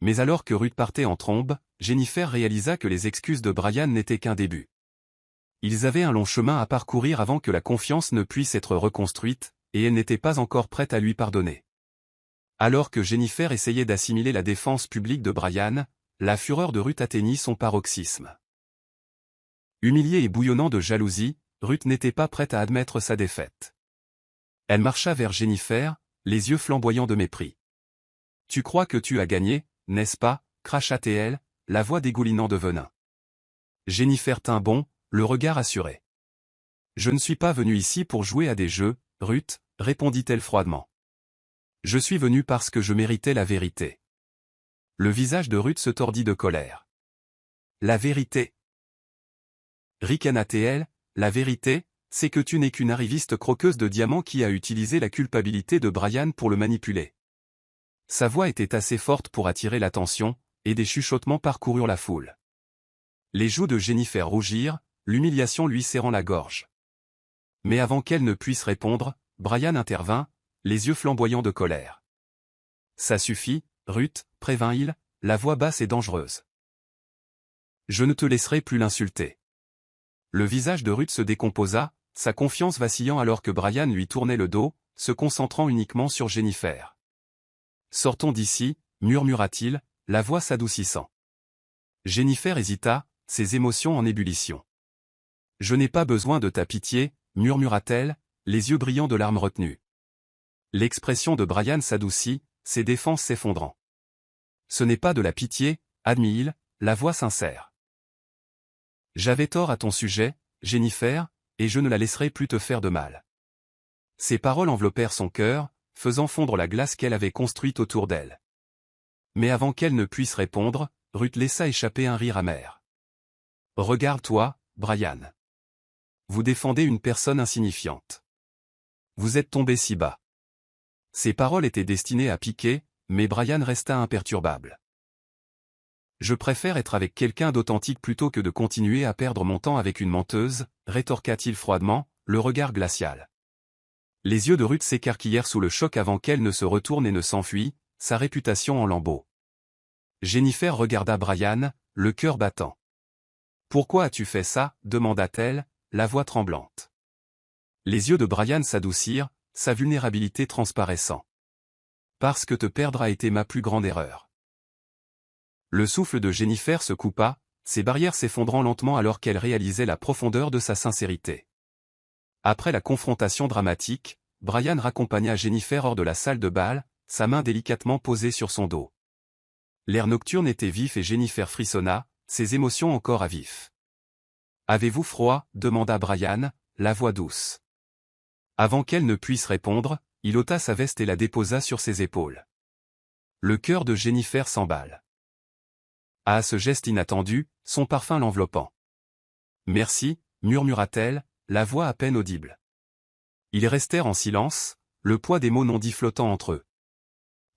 Speaker 1: Mais alors que Ruth partait en trombe, Jennifer réalisa que les excuses de Brian n'étaient qu'un début. Ils avaient un long chemin à parcourir avant que la confiance ne puisse être reconstruite, et elle n'était pas encore prête à lui pardonner. Alors que Jennifer essayait d'assimiler la défense publique de Brian, la fureur de Ruth atteignit son paroxysme. Humiliée et bouillonnant de jalousie, Ruth n'était pas prête à admettre sa défaite. Elle marcha vers Jennifer, les yeux flamboyants de mépris. « Tu crois que tu as gagné, n'est-ce pas » cracha-t-elle, la voix dégoulinant de venin. Jennifer tint bon, le regard assuré. « Je ne suis pas venue ici pour jouer à des jeux, Ruth, répondit-elle froidement. « Je suis venue parce que je méritais la vérité. » Le visage de Ruth se tordit de colère. « La vérité » ricana-t-elle, « la vérité, c'est que tu n'es qu'une arriviste croqueuse de diamants qui a utilisé la culpabilité de Brian pour le manipuler. » Sa voix était assez forte pour attirer l'attention, et des chuchotements parcoururent la foule. Les joues de Jennifer rougirent, l'humiliation lui serrant la gorge. Mais avant qu'elle ne puisse répondre, Brian intervint, les yeux flamboyants de colère. « Ça suffit, Ruth, prévint-il, la voix basse et dangereuse. Je ne te laisserai plus l'insulter. » Le visage de Ruth se décomposa, sa confiance vacillant alors que Brian lui tournait le dos, se concentrant uniquement sur Jennifer. « Sortons d'ici, murmura-t-il, la voix s'adoucissant. Jennifer hésita, ses émotions en ébullition. « Je n'ai pas besoin de ta pitié, murmura-t-elle, les yeux brillants de larmes retenues. L'expression de Brian s'adoucit, ses défenses s'effondrant. « Ce n'est pas de la pitié, admit-il, la voix sincère. J'avais tort à ton sujet, Jennifer, et je ne la laisserai plus te faire de mal. » Ces paroles enveloppèrent son cœur, faisant fondre la glace qu'elle avait construite autour d'elle. Mais avant qu'elle ne puisse répondre, Ruth laissa échapper un rire amer. « Regarde-toi, Brian. Vous défendez une personne insignifiante. Vous êtes tombé si bas. » Ces paroles étaient destinées à piquer, mais Brian resta imperturbable. « Je préfère être avec quelqu'un d'authentique plutôt que de continuer à perdre mon temps avec une menteuse, » rétorqua-t-il froidement, le regard glacial. Les yeux de Ruth s'écarquillèrent sous le choc avant qu'elle ne se retourne et ne s'enfuit, sa réputation en lambeaux. Jennifer regarda Brian, le cœur battant. « Pourquoi as-tu fait ça » demanda-t-elle, la voix tremblante. Les yeux de Brian s'adoucirent, sa vulnérabilité transparaissant. « Parce que te perdre a été ma plus grande erreur. » Le souffle de Jennifer se coupa, ses barrières s'effondrant lentement alors qu'elle réalisait la profondeur de sa sincérité. Après la confrontation dramatique, Brian raccompagna Jennifer hors de la salle de bal, sa main délicatement posée sur son dos. L'air nocturne était vif et Jennifer frissonna, ses émotions encore à vif. « Avez-vous froid » demanda Brian, la voix douce. Avant qu'elle ne puisse répondre, il ôta sa veste et la déposa sur ses épaules. Le cœur de Jennifer s'emballe. À ce geste inattendu, son parfum l'enveloppant. « Merci » murmura-t-elle, la voix à peine audible. Ils restèrent en silence, le poids des mots non dits flottant entre eux.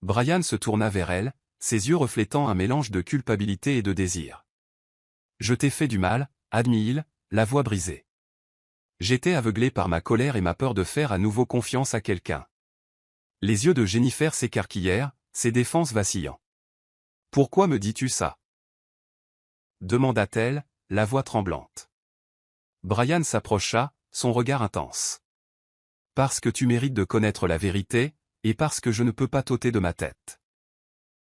Speaker 1: Brian se tourna vers elle, ses yeux reflétant un mélange de culpabilité et de désir. « Je t'ai fait du mal » admit-il, la voix brisée. « J'étais aveuglé par ma colère et ma peur de faire à nouveau confiance à quelqu'un. » Les yeux de Jennifer s'écarquillèrent, ses défenses vacillant. « Pourquoi me dis-tu ça » demanda-t-elle, la voix tremblante. Brian s'approcha, son regard intense. « Parce que tu mérites de connaître la vérité, et parce que je ne peux pas t'ôter de ma tête. »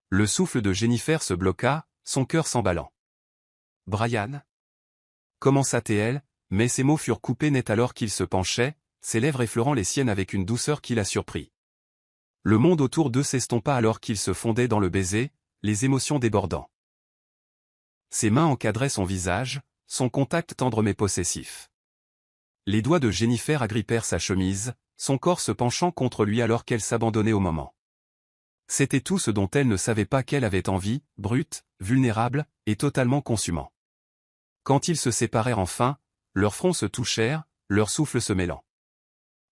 Speaker 1: Le souffle de Jennifer se bloqua, son cœur s'emballant. « Brian » commença-t-elle, mais ses mots furent coupés net alors qu'il se penchait, ses lèvres effleurant les siennes avec une douceur qui la surprit. Le monde autour d'eux s'estompa alors qu'ils se fondaient dans le baiser, les émotions débordant. Ses mains encadraient son visage, son contact tendre mais possessif. Les doigts de Jennifer agrippèrent sa chemise, son corps se penchant contre lui alors qu'elle s'abandonnait au moment. C'était tout ce dont elle ne savait pas qu'elle avait envie, brute, vulnérable, et totalement consumant. Quand ils se séparèrent enfin, leurs fronts se touchèrent, leurs souffles se mêlant.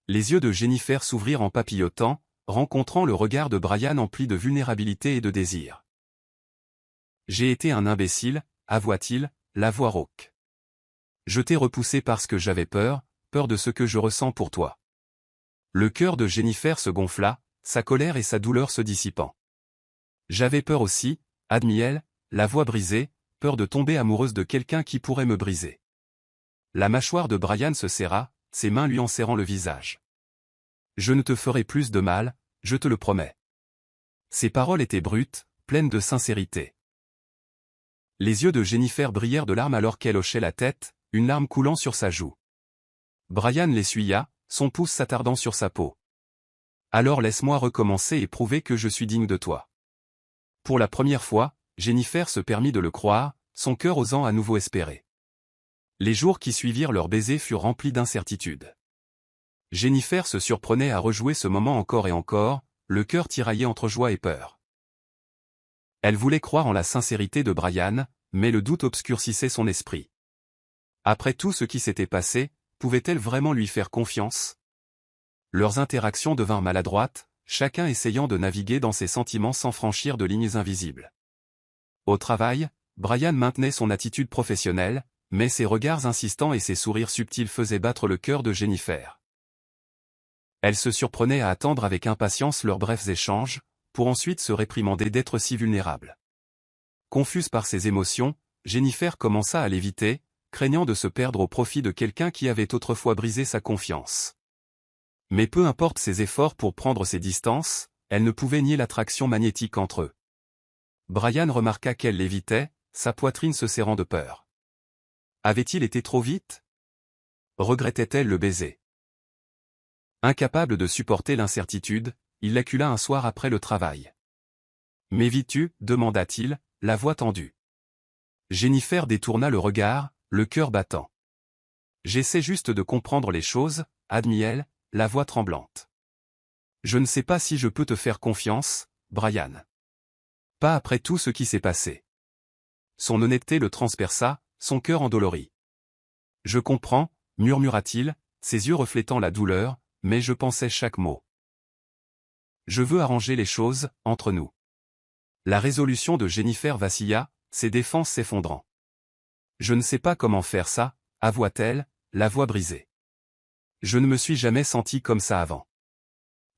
Speaker 1: Les yeux de Jennifer s'ouvrirent en papillotant, rencontrant le regard de Brian empli de vulnérabilité et de désir. J'ai été un imbécile, avoua-t-il, la voix rauque. Je t'ai repoussé parce que j'avais peur de ce que je ressens pour toi. Le cœur de Jennifer se gonfla, sa colère et sa douleur se dissipant. J'avais peur aussi, admit-elle, la voix brisée, peur de tomber amoureuse de quelqu'un qui pourrait me briser. La mâchoire de Brian se serra, ses mains lui enserrant le visage. Je ne te ferai plus de mal, je te le promets. Ses paroles étaient brutes, pleines de sincérité. Les yeux de Jennifer brillèrent de larmes alors qu'elle hochait la tête, une larme coulant sur sa joue. Brian l'essuya, son pouce s'attardant sur sa peau. Alors laisse-moi recommencer et prouver que je suis digne de toi. Pour la première fois, Jennifer se permit de le croire, son cœur osant à nouveau espérer. Les jours qui suivirent leur baiser furent remplis d'incertitudes. Jennifer se surprenait à rejouer ce moment encore et encore, le cœur tiraillé entre joie et peur. Elle voulait croire en la sincérité de Brian, mais le doute obscurcissait son esprit. Après tout ce qui s'était passé, pouvait-elle vraiment lui faire confiance? Leurs interactions devinrent maladroites, chacun essayant de naviguer dans ses sentiments sans franchir de lignes invisibles. Au travail, Brian maintenait son attitude professionnelle, mais ses regards insistants et ses sourires subtils faisaient battre le cœur de Jennifer. Elle se surprenait à attendre avec impatience leurs brefs échanges, pour ensuite se réprimander d'être si vulnérable. Confuse par ses émotions, Jennifer commença à l'éviter, craignant de se perdre au profit de quelqu'un qui avait autrefois brisé sa confiance. Mais peu importe ses efforts pour prendre ses distances, elle ne pouvait nier l'attraction magnétique entre eux. Brian remarqua qu'elle l'évitait, sa poitrine se serrant de peur. Avait-il été trop vite? Regrettait-elle le baiser? Incapable de supporter l'incertitude, il l'acula un soir après le travail. « M'évis-tu » demanda-t-il, la voix tendue. Jennifer détourna le regard, le cœur battant. « J'essaie juste de comprendre les choses » admit-elle, la voix tremblante. « Je ne sais pas si je peux te faire confiance, Brian. Pas après tout ce qui s'est passé. » Son honnêteté le transperça, son cœur endolori. « Je comprends » murmura-t-il, ses yeux reflétant la douleur, mais je pensais chaque mot. « Je veux arranger les choses, entre nous. » La résolution de Jennifer vacilla, ses défenses s'effondrant. « Je ne sais pas comment faire ça » avoua-t-elle, la voix brisée. « Je ne me suis jamais sentie comme ça avant. »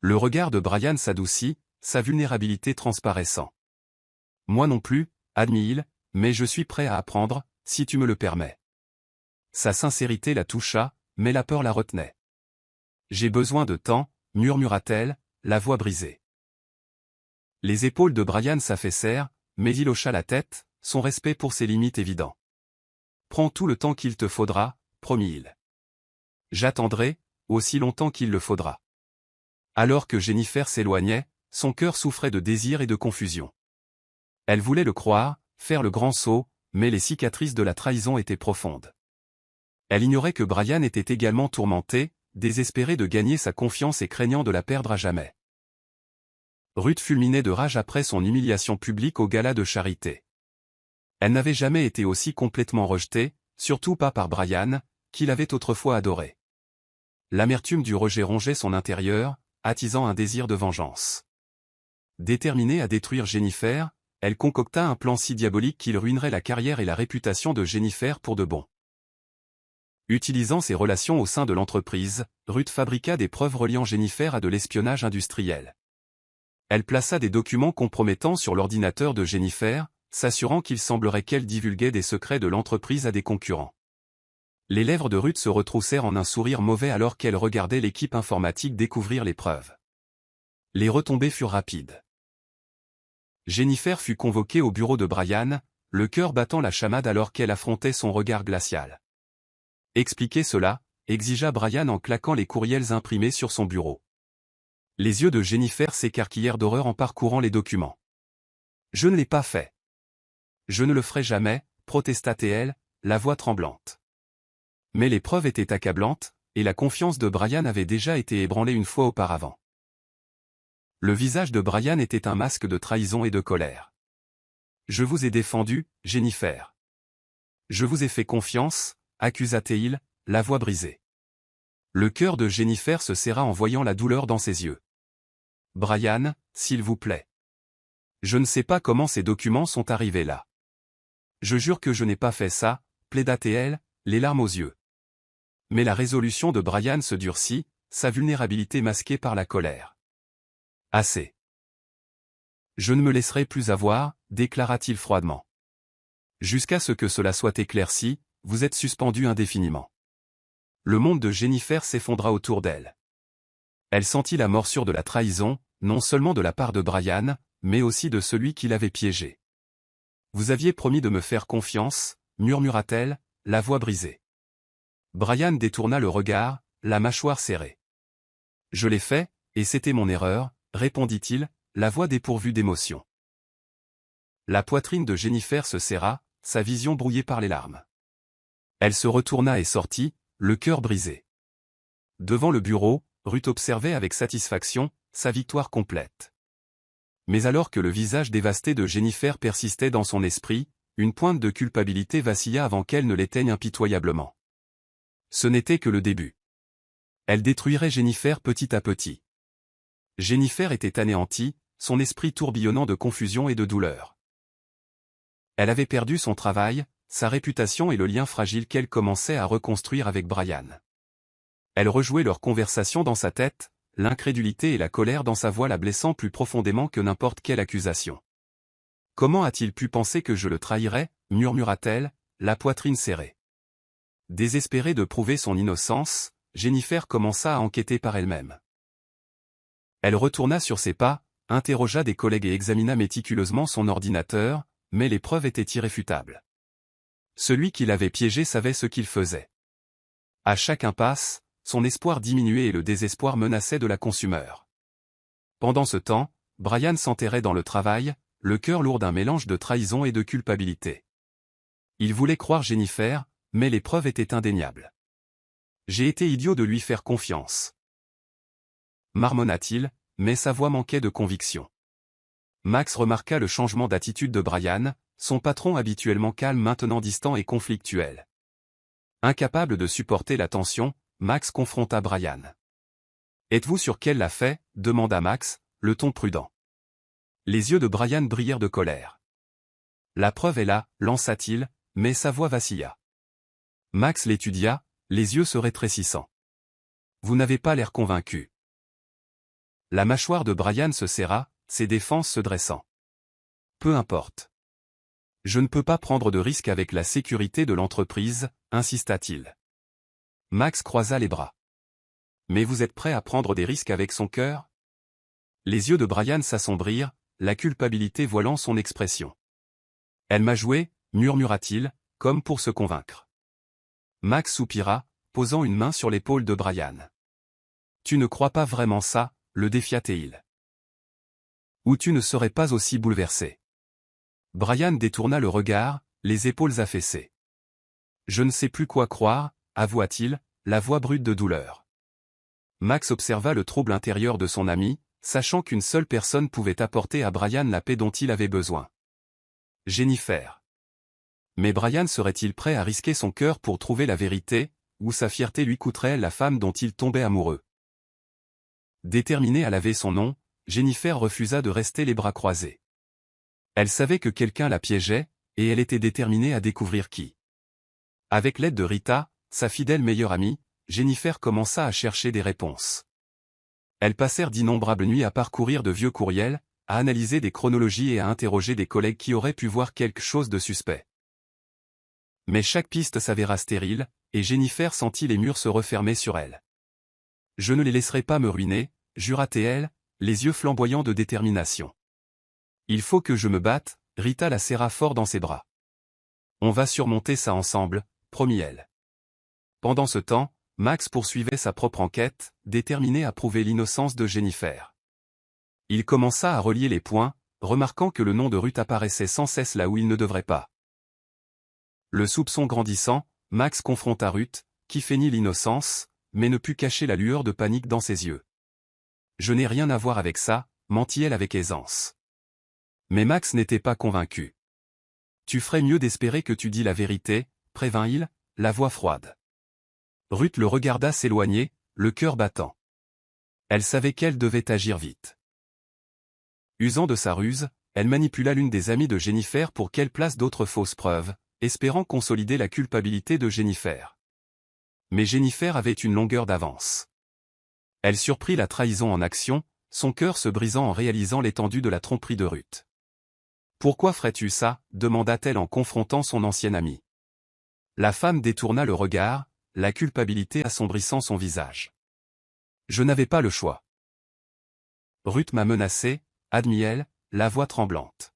Speaker 1: Le regard de Brian s'adoucit, sa vulnérabilité transparaissant. « Moi non plus, admit-il, mais je suis prêt à apprendre, si tu me le permets. » Sa sincérité la toucha, mais la peur la retenait. « J'ai besoin de temps, murmura-t-elle, la voix brisée. Les épaules de Brian s'affaissèrent, mais il hocha la tête, son respect pour ses limites évident. « Prends tout le temps qu'il te faudra, promit-il. J'attendrai, aussi longtemps qu'il le faudra. » Alors que Jennifer s'éloignait, son cœur souffrait de désir et de confusion. Elle voulait le croire, faire le grand saut, mais les cicatrices de la trahison étaient profondes. Elle ignorait que Brian était également tourmenté, désespéré de gagner sa confiance et craignant de la perdre à jamais. Ruth fulminait de rage après son humiliation publique au gala de charité. Elle n'avait jamais été aussi complètement rejetée, surtout pas par Brian, qui l'avait autrefois adorée. L'amertume du rejet rongeait son intérieur, attisant un désir de vengeance. Déterminée à détruire Jennifer, elle concocta un plan si diabolique qu'il ruinerait la carrière et la réputation de Jennifer pour de bon. Utilisant ses relations au sein de l'entreprise, Ruth fabriqua des preuves reliant Jennifer à de l'espionnage industriel. Elle plaça des documents compromettants sur l'ordinateur de Jennifer, s'assurant qu'il semblerait qu'elle divulguait des secrets de l'entreprise à des concurrents. Les lèvres de Ruth se retroussèrent en un sourire mauvais alors qu'elle regardait l'équipe informatique découvrir les preuves. Les retombées furent rapides. Jennifer fut convoquée au bureau de Brian, le cœur battant la chamade alors qu'elle affrontait son regard glacial. « Expliquez cela » exigea Brian en claquant les courriels imprimés sur son bureau. Les yeux de Jennifer s'écarquillèrent d'horreur en parcourant les documents. « Je ne l'ai pas fait. Je ne le ferai jamais » protesta-t-elle, la voix tremblante. Mais les preuves étaient accablantes, et la confiance de Brian avait déjà été ébranlée une fois auparavant. Le visage de Brian était un masque de trahison et de colère. « Je vous ai défendu, Jennifer. Je vous ai fait confiance » accusa-t-il, la voix brisée. Le cœur de Jennifer se serra en voyant la douleur dans ses yeux. « Brian, s'il vous plaît. Je ne sais pas comment ces documents sont arrivés là. Je jure que je n'ai pas fait ça, plaida-t-elle, les larmes aux yeux. Mais la résolution de Brian se durcit, sa vulnérabilité masquée par la colère. « Assez. Je ne me laisserai plus avoir, déclara-t-il froidement. Jusqu'à ce que cela soit éclairci, vous êtes suspendu indéfiniment. » Le monde de Jennifer s'effondra autour d'elle. Elle sentit la morsure de la trahison, non seulement de la part de Brian, mais aussi de celui qui l'avait piégée. « Vous aviez promis de me faire confiance, murmura-t-elle, la voix brisée. Brian détourna le regard, la mâchoire serrée. « Je l'ai fait, et c'était mon erreur, répondit-il, la voix dépourvue d'émotion. La poitrine de Jennifer se serra, sa vision brouillée par les larmes. Elle se retourna et sortit, le cœur brisé. Devant le bureau, Ruth observait avec satisfaction sa victoire complète. Mais alors que le visage dévasté de Jennifer persistait dans son esprit, une pointe de culpabilité vacilla avant qu'elle ne l'éteigne impitoyablement. Ce n'était que le début. Elle détruirait Jennifer petit à petit. Jennifer était anéantie, son esprit tourbillonnant de confusion et de douleur. Elle avait perdu son travail, sa réputation et le lien fragile qu'elle commençait à reconstruire avec Brian. Elle rejouait leur conversation dans sa tête, l'incrédulité et la colère dans sa voix la blessant plus profondément que n'importe quelle accusation. « Comment a-t-il pu penser que je le trahirais » murmura-t-elle, la poitrine serrée. Désespérée de prouver son innocence, Jennifer commença à enquêter par elle-même. Elle retourna sur ses pas, interrogea des collègues et examina méticuleusement son ordinateur, mais les preuves étaient irréfutables. Celui qui l'avait piégé savait ce qu'il faisait. À chaque impasse, son espoir diminuait et le désespoir menaçait de la consumer. Pendant ce temps, Brian s'enterrait dans le travail, le cœur lourd d'un mélange de trahison et de culpabilité. Il voulait croire Jennifer, mais les preuves étaient indéniables. « J'ai été idiot de lui faire confiance. » marmonna-t-il, mais sa voix manquait de conviction. Max remarqua le changement d'attitude de Brian, son patron habituellement calme maintenant distant et conflictuel. Incapable de supporter la tension, Max confronta Brian. « Êtes-vous sûr qu'elle l'a fait » demanda Max, le ton prudent. Les yeux de Brian brillèrent de colère. « La preuve est là » lança-t-il, mais sa voix vacilla. Max l'étudia, les yeux se rétrécissant. « Vous n'avez pas l'air convaincu. » La mâchoire de Brian se serra, ses défenses se dressant. « Peu importe. Je ne peux pas prendre de risque avec la sécurité de l'entreprise, insista-t-il. Max croisa les bras. « Mais vous êtes prêt à prendre des risques avec son cœur » Les yeux de Brian s'assombrirent, la culpabilité voilant son expression. « Elle m'a joué » murmura-t-il, comme pour se convaincre. Max soupira, posant une main sur l'épaule de Brian. « Tu ne crois pas vraiment ça » le défia-t-il. « Ou tu ne serais pas aussi bouleversé. » Brian détourna le regard, les épaules affaissées. « Je ne sais plus quoi croire » avoua-t-il, la voix brute de douleur. Max observa le trouble intérieur de son ami, sachant qu'une seule personne pouvait apporter à Brian la paix dont il avait besoin. Jennifer. Mais Brian serait-il prêt à risquer son cœur pour trouver la vérité, ou sa fierté lui coûterait la femme dont il tombait amoureux? Déterminée à laver son nom, Jennifer refusa de rester les bras croisés. Elle savait que quelqu'un la piégeait, et elle était déterminée à découvrir qui. Avec l'aide de Rita, sa fidèle meilleure amie, Jennifer commença à chercher des réponses. Elles passèrent d'innombrables nuits à parcourir de vieux courriels, à analyser des chronologies et à interroger des collègues qui auraient pu voir quelque chose de suspect. Mais chaque piste s'avéra stérile, et Jennifer sentit les murs se refermer sur elle. « Je ne les laisserai pas me ruiner » jura-t-elle, les yeux flamboyants de détermination. « Il faut que je me batte » Rita la serra fort dans ses bras. « On va surmonter ça ensemble » promit-elle. Pendant ce temps, Max poursuivait sa propre enquête, déterminé à prouver l'innocence de Jennifer. Il commença à relier les points, remarquant que le nom de Ruth apparaissait sans cesse là où il ne devrait pas. Le soupçon grandissant, Max confronta Ruth, qui feignit l'innocence, mais ne put cacher la lueur de panique dans ses yeux. « Je n'ai rien à voir avec ça » mentit-elle avec aisance. Mais Max n'était pas convaincu. « Tu ferais mieux d'espérer que tu dis la vérité » prévint-il, la voix froide. Ruth le regarda s'éloigner, le cœur battant. Elle savait qu'elle devait agir vite. Usant de sa ruse, elle manipula l'une des amies de Jennifer pour qu'elle place d'autres fausses preuves, espérant consolider la culpabilité de Jennifer. Mais Jennifer avait une longueur d'avance. Elle surprit la trahison en action, son cœur se brisant en réalisant l'étendue de la tromperie de Ruth. « Pourquoi ferais-tu ça » demanda-t-elle en confrontant son ancienne amie. La femme détourna le regard, la culpabilité assombrissant son visage. « Je n'avais pas le choix. Ruth m'a menacé, admit-elle, la voix tremblante.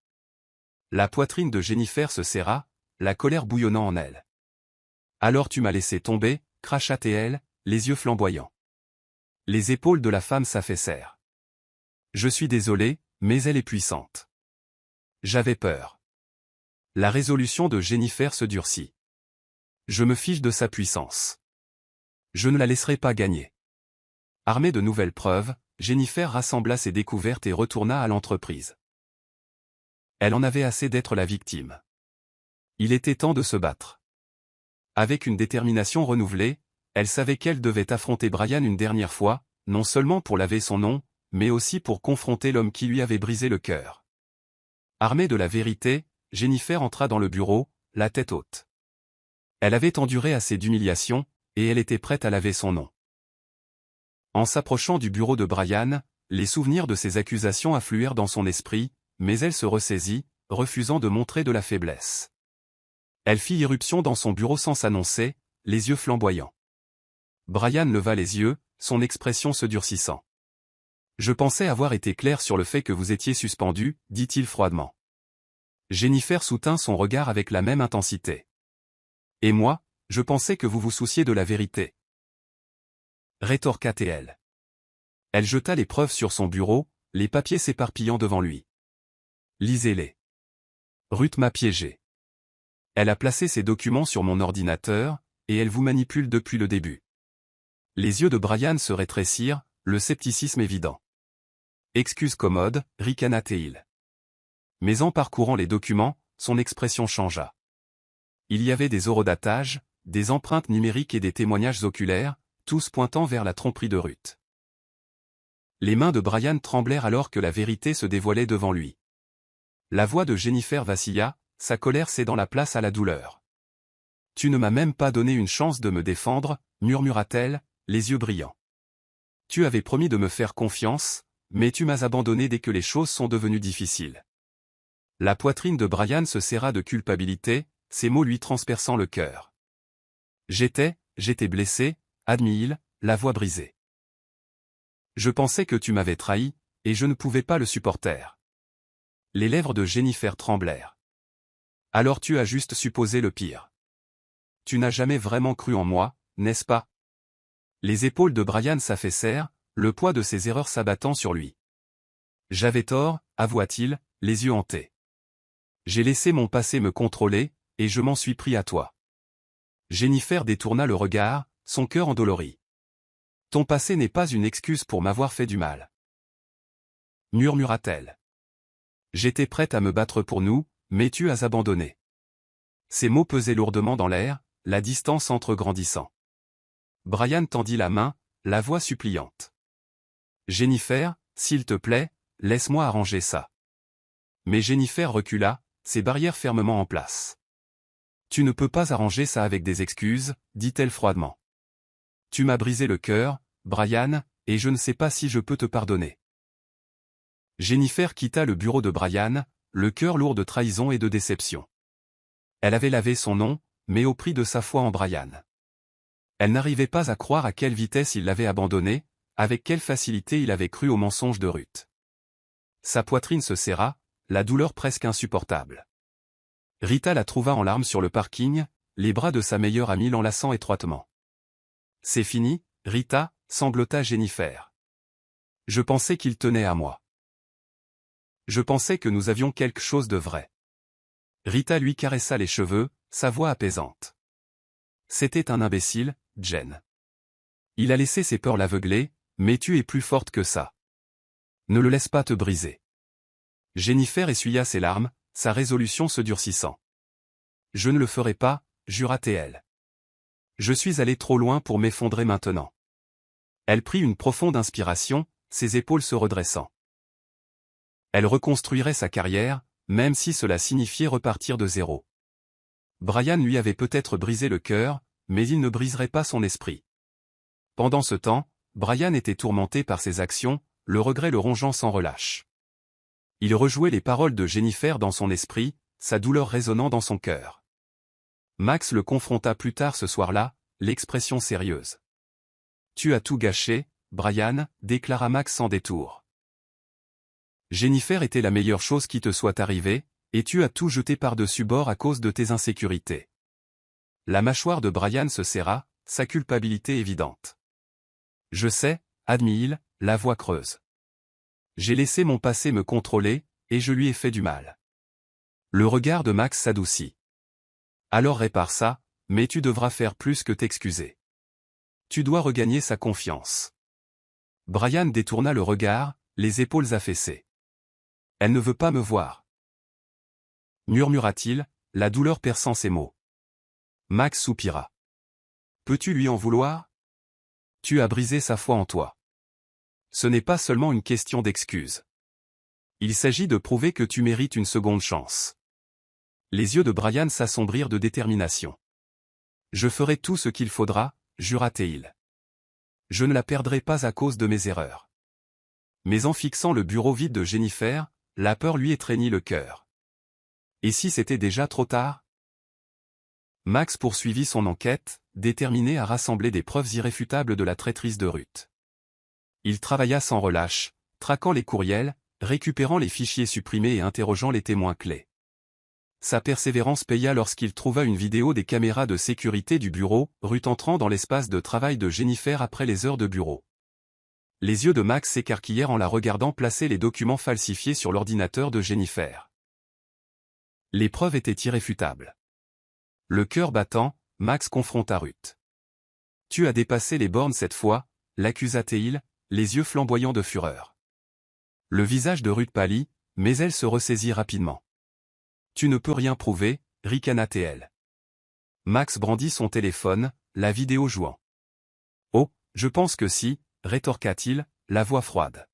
Speaker 1: La poitrine de Jennifer se serra, la colère bouillonnant en elle. « Alors tu m'as laissé tomber » cracha-t-elle, les yeux flamboyants. Les épaules de la femme s'affaissèrent. « Je suis désolé, mais elle est puissante. J'avais peur. » La résolution de Jennifer se durcit. « Je me fiche de sa puissance. Je ne la laisserai pas gagner. » Armée de nouvelles preuves, Jennifer rassembla ses découvertes et retourna à l'entreprise. Elle en avait assez d'être la victime. Il était temps de se battre. Avec une détermination renouvelée, elle savait qu'elle devait affronter Brian une dernière fois, non seulement pour laver son nom, mais aussi pour confronter l'homme qui lui avait brisé le cœur. Armée de la vérité, Jennifer entra dans le bureau, la tête haute. Elle avait enduré assez d'humiliation, et elle était prête à laver son nom. En s'approchant du bureau de Brian, les souvenirs de ses accusations affluèrent dans son esprit, mais elle se ressaisit, refusant de montrer de la faiblesse. Elle fit irruption dans son bureau sans s'annoncer, les yeux flamboyants. Brian leva les yeux, son expression se durcissant. « Je pensais avoir été clair sur le fait que vous étiez suspendu, dit-il froidement. Jennifer soutint son regard avec la même intensité. « Et moi, je pensais que vous vous souciez de la vérité. » Rétorqua-t-elle. Elle jeta les preuves sur son bureau, les papiers s'éparpillant devant lui. « Lisez-les. Ruth m'a piégé. Elle a placé ses documents sur mon ordinateur, et elle vous manipule depuis le début. » Les yeux de Brian se rétrécirent, le scepticisme évident. « Excuse commode, ricana-t-il. » Mais en parcourant les documents, son expression changea. Il y avait des horodatages, des empreintes numériques et des témoignages oculaires, tous pointant vers la tromperie de Ruth. Les mains de Brian tremblèrent alors que la vérité se dévoilait devant lui. La voix de Jennifer vacilla, sa colère cédant la place à la douleur. « Tu ne m'as même pas donné une chance de me défendre, » murmura-t-elle, les yeux brillants. « Tu avais promis de me faire confiance, mais tu m'as abandonné dès que les choses sont devenues difficiles. » La poitrine de Brian se serra de culpabilité, ces mots lui transperçant le cœur. « J'étais blessé, » admit-il, la voix brisée. « Je pensais que tu m'avais trahi, et je ne pouvais pas le supporter. » Les lèvres de Jennifer tremblèrent. « Alors tu as juste supposé le pire. Tu n'as jamais vraiment cru en moi, n'est-ce pas ?» Les épaules de Brian s'affaissèrent, le poids de ses erreurs s'abattant sur lui. « J'avais tort, » avoua-t-il, les yeux hantés. « J'ai laissé mon passé me contrôler, et je m'en suis pris à toi. » Jennifer détourna le regard, son cœur endolori. « Ton passé n'est pas une excuse pour m'avoir fait du mal. » murmura-t-elle. « J'étais prête à me battre pour nous, mais tu as abandonné. » Ces mots pesaient lourdement dans l'air, la distance entre grandissant. Brian tendit la main, la voix suppliante. « Jennifer, s'il te plaît, laisse-moi arranger ça. » Mais Jennifer recula, ses barrières fermement en place. « Tu ne peux pas arranger ça avec des excuses, » dit-elle froidement. « Tu m'as brisé le cœur, Brian, et je ne sais pas si je peux te pardonner. » Jennifer quitta le bureau de Brian, le cœur lourd de trahison et de déception. Elle avait lavé son nom, mais au prix de sa foi en Brian. Elle n'arrivait pas à croire à quelle vitesse il l'avait abandonnée, avec quelle facilité il avait cru au mensonge de Ruth. Sa poitrine se serra, la douleur presque insupportable. Rita la trouva en larmes sur le parking, les bras de sa meilleure amie l'enlaçant étroitement. « C'est fini, Rita, » sanglota Jennifer. « Je pensais qu'il tenait à moi. Je pensais que nous avions quelque chose de vrai. » Rita lui caressa les cheveux, sa voix apaisante. « C'était un imbécile, Jen. Il a laissé ses peurs l'aveugler, mais tu es plus forte que ça. Ne le laisse pas te briser. » Jennifer essuya ses larmes, sa résolution se durcissant. « Je ne le ferai pas, » jura-t-elle. « Je suis allé trop loin pour m'effondrer maintenant. Elle prit une profonde inspiration, ses épaules se redressant. Elle reconstruirait sa carrière, même si cela signifiait repartir de zéro. Brian lui avait peut-être brisé le cœur, mais il ne briserait pas son esprit. Pendant ce temps, Brian était tourmenté par ses actions, le regret le rongeant sans relâche. Il rejouait les paroles de Jennifer dans son esprit, sa douleur résonnant dans son cœur. Max le confronta plus tard ce soir-là, l'expression sérieuse. « Tu as tout gâché, Brian », déclara Max sans détour. « Jennifer était la meilleure chose qui te soit arrivée, et tu as tout jeté par-dessus bord à cause de tes insécurités. » La mâchoire de Brian se serra, sa culpabilité évidente. « Je sais, » admit-il, la voix creuse. « J'ai laissé mon passé me contrôler, et je lui ai fait du mal. » Le regard de Max s'adoucit. « Alors répare ça, mais tu devras faire plus que t'excuser. Tu dois regagner sa confiance. » Brian détourna le regard, les épaules affaissées. « Elle ne veut pas me voir. » murmura-t-il, la douleur perçant ses mots. Max soupira. « Peux-tu lui en vouloir? Tu as brisé sa foi en toi. Ce n'est pas seulement une question d'excuse. Il s'agit de prouver que tu mérites une seconde chance. » Les yeux de Brian s'assombrirent de détermination. « Je ferai tout ce qu'il faudra, » jura-t-il. « Je ne la perdrai pas à cause de mes erreurs. » Mais en fixant le bureau vide de Jennifer, la peur lui étreignit le cœur. Et si c'était déjà trop tard? Max poursuivit son enquête, déterminé à rassembler des preuves irréfutables de la traîtrise de Ruth. Il travailla sans relâche, traquant les courriels, récupérant les fichiers supprimés et interrogeant les témoins clés. Sa persévérance paya lorsqu'il trouva une vidéo des caméras de sécurité du bureau, Ruth entrant dans l'espace de travail de Jennifer après les heures de bureau. Les yeux de Max s'écarquillèrent en la regardant placer les documents falsifiés sur l'ordinateur de Jennifer. Les preuves étaient irréfutables. Le cœur battant, Max confronta Ruth. « Tu as dépassé les bornes cette fois », l'accusa-t-il, les yeux flamboyants de fureur. Le visage de Ruth pâlit, mais elle se ressaisit rapidement. « Tu ne peux rien prouver », ricana-t-elle. Max brandit son téléphone, la vidéo jouant. « Oh, je pense que si », rétorqua-t-il, la voix froide.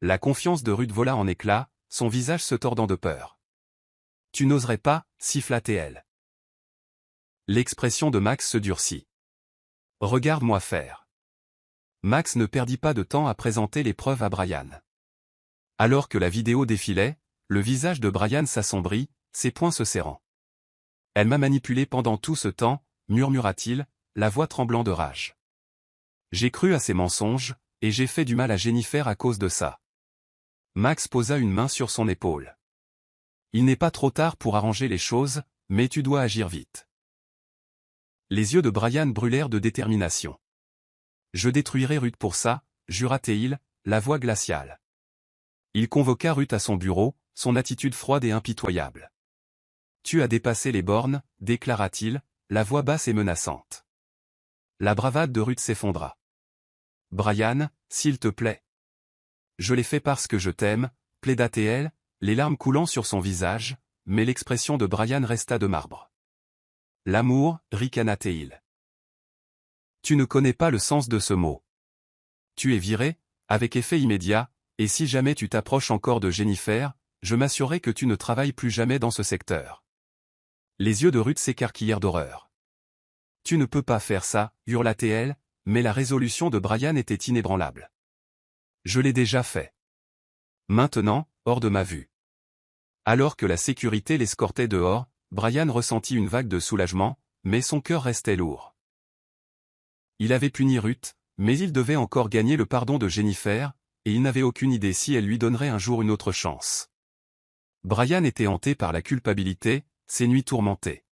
Speaker 1: La confiance de Ruth vola en éclats, son visage se tordant de peur. « Tu n'oserais pas », siffla-t-elle. L'expression de Max se durcit. « Regarde-moi faire. » Max ne perdit pas de temps à présenter les preuves à Brian. Alors que la vidéo défilait, le visage de Brian s'assombrit, ses poings se serrant. « Elle m'a manipulé pendant tout ce temps », murmura-t-il, la voix tremblant de rage. « J'ai cru à ses mensonges, et j'ai fait du mal à Jennifer à cause de ça. » Max posa une main sur son épaule. « Il n'est pas trop tard pour arranger les choses, mais tu dois agir vite. » Les yeux de Brian brûlèrent de détermination. « Je détruirai Ruth pour ça », jura-t-il, la voix glaciale. Il convoqua Ruth à son bureau, son attitude froide et impitoyable. « Tu as dépassé les bornes », déclara-t-il, la voix basse et menaçante. La bravade de Ruth s'effondra. « Brian, s'il te plaît. »« Je l'ai fait parce que je t'aime », plaida-t-elle, les larmes coulant sur son visage, mais l'expression de Brian resta de marbre. « L'amour », ricana-t-il. « Tu ne connais pas le sens de ce mot. Tu es viré, avec effet immédiat, et si jamais tu t'approches encore de Jennifer, je m'assurerai que tu ne travailles plus jamais dans ce secteur. » Les yeux de Ruth s'écarquillèrent d'horreur. « Tu ne peux pas faire ça », hurla-t-elle, mais la résolution de Brian était inébranlable. « Je l'ai déjà fait. Maintenant, hors de ma vue. » Alors que la sécurité l'escortait dehors, Brian ressentit une vague de soulagement, mais son cœur restait lourd. Il avait puni Ruth, mais il devait encore gagner le pardon de Jennifer, et il n'avait aucune idée si elle lui donnerait un jour une autre chance. Brian était hanté par la culpabilité, ses nuits tourmentées.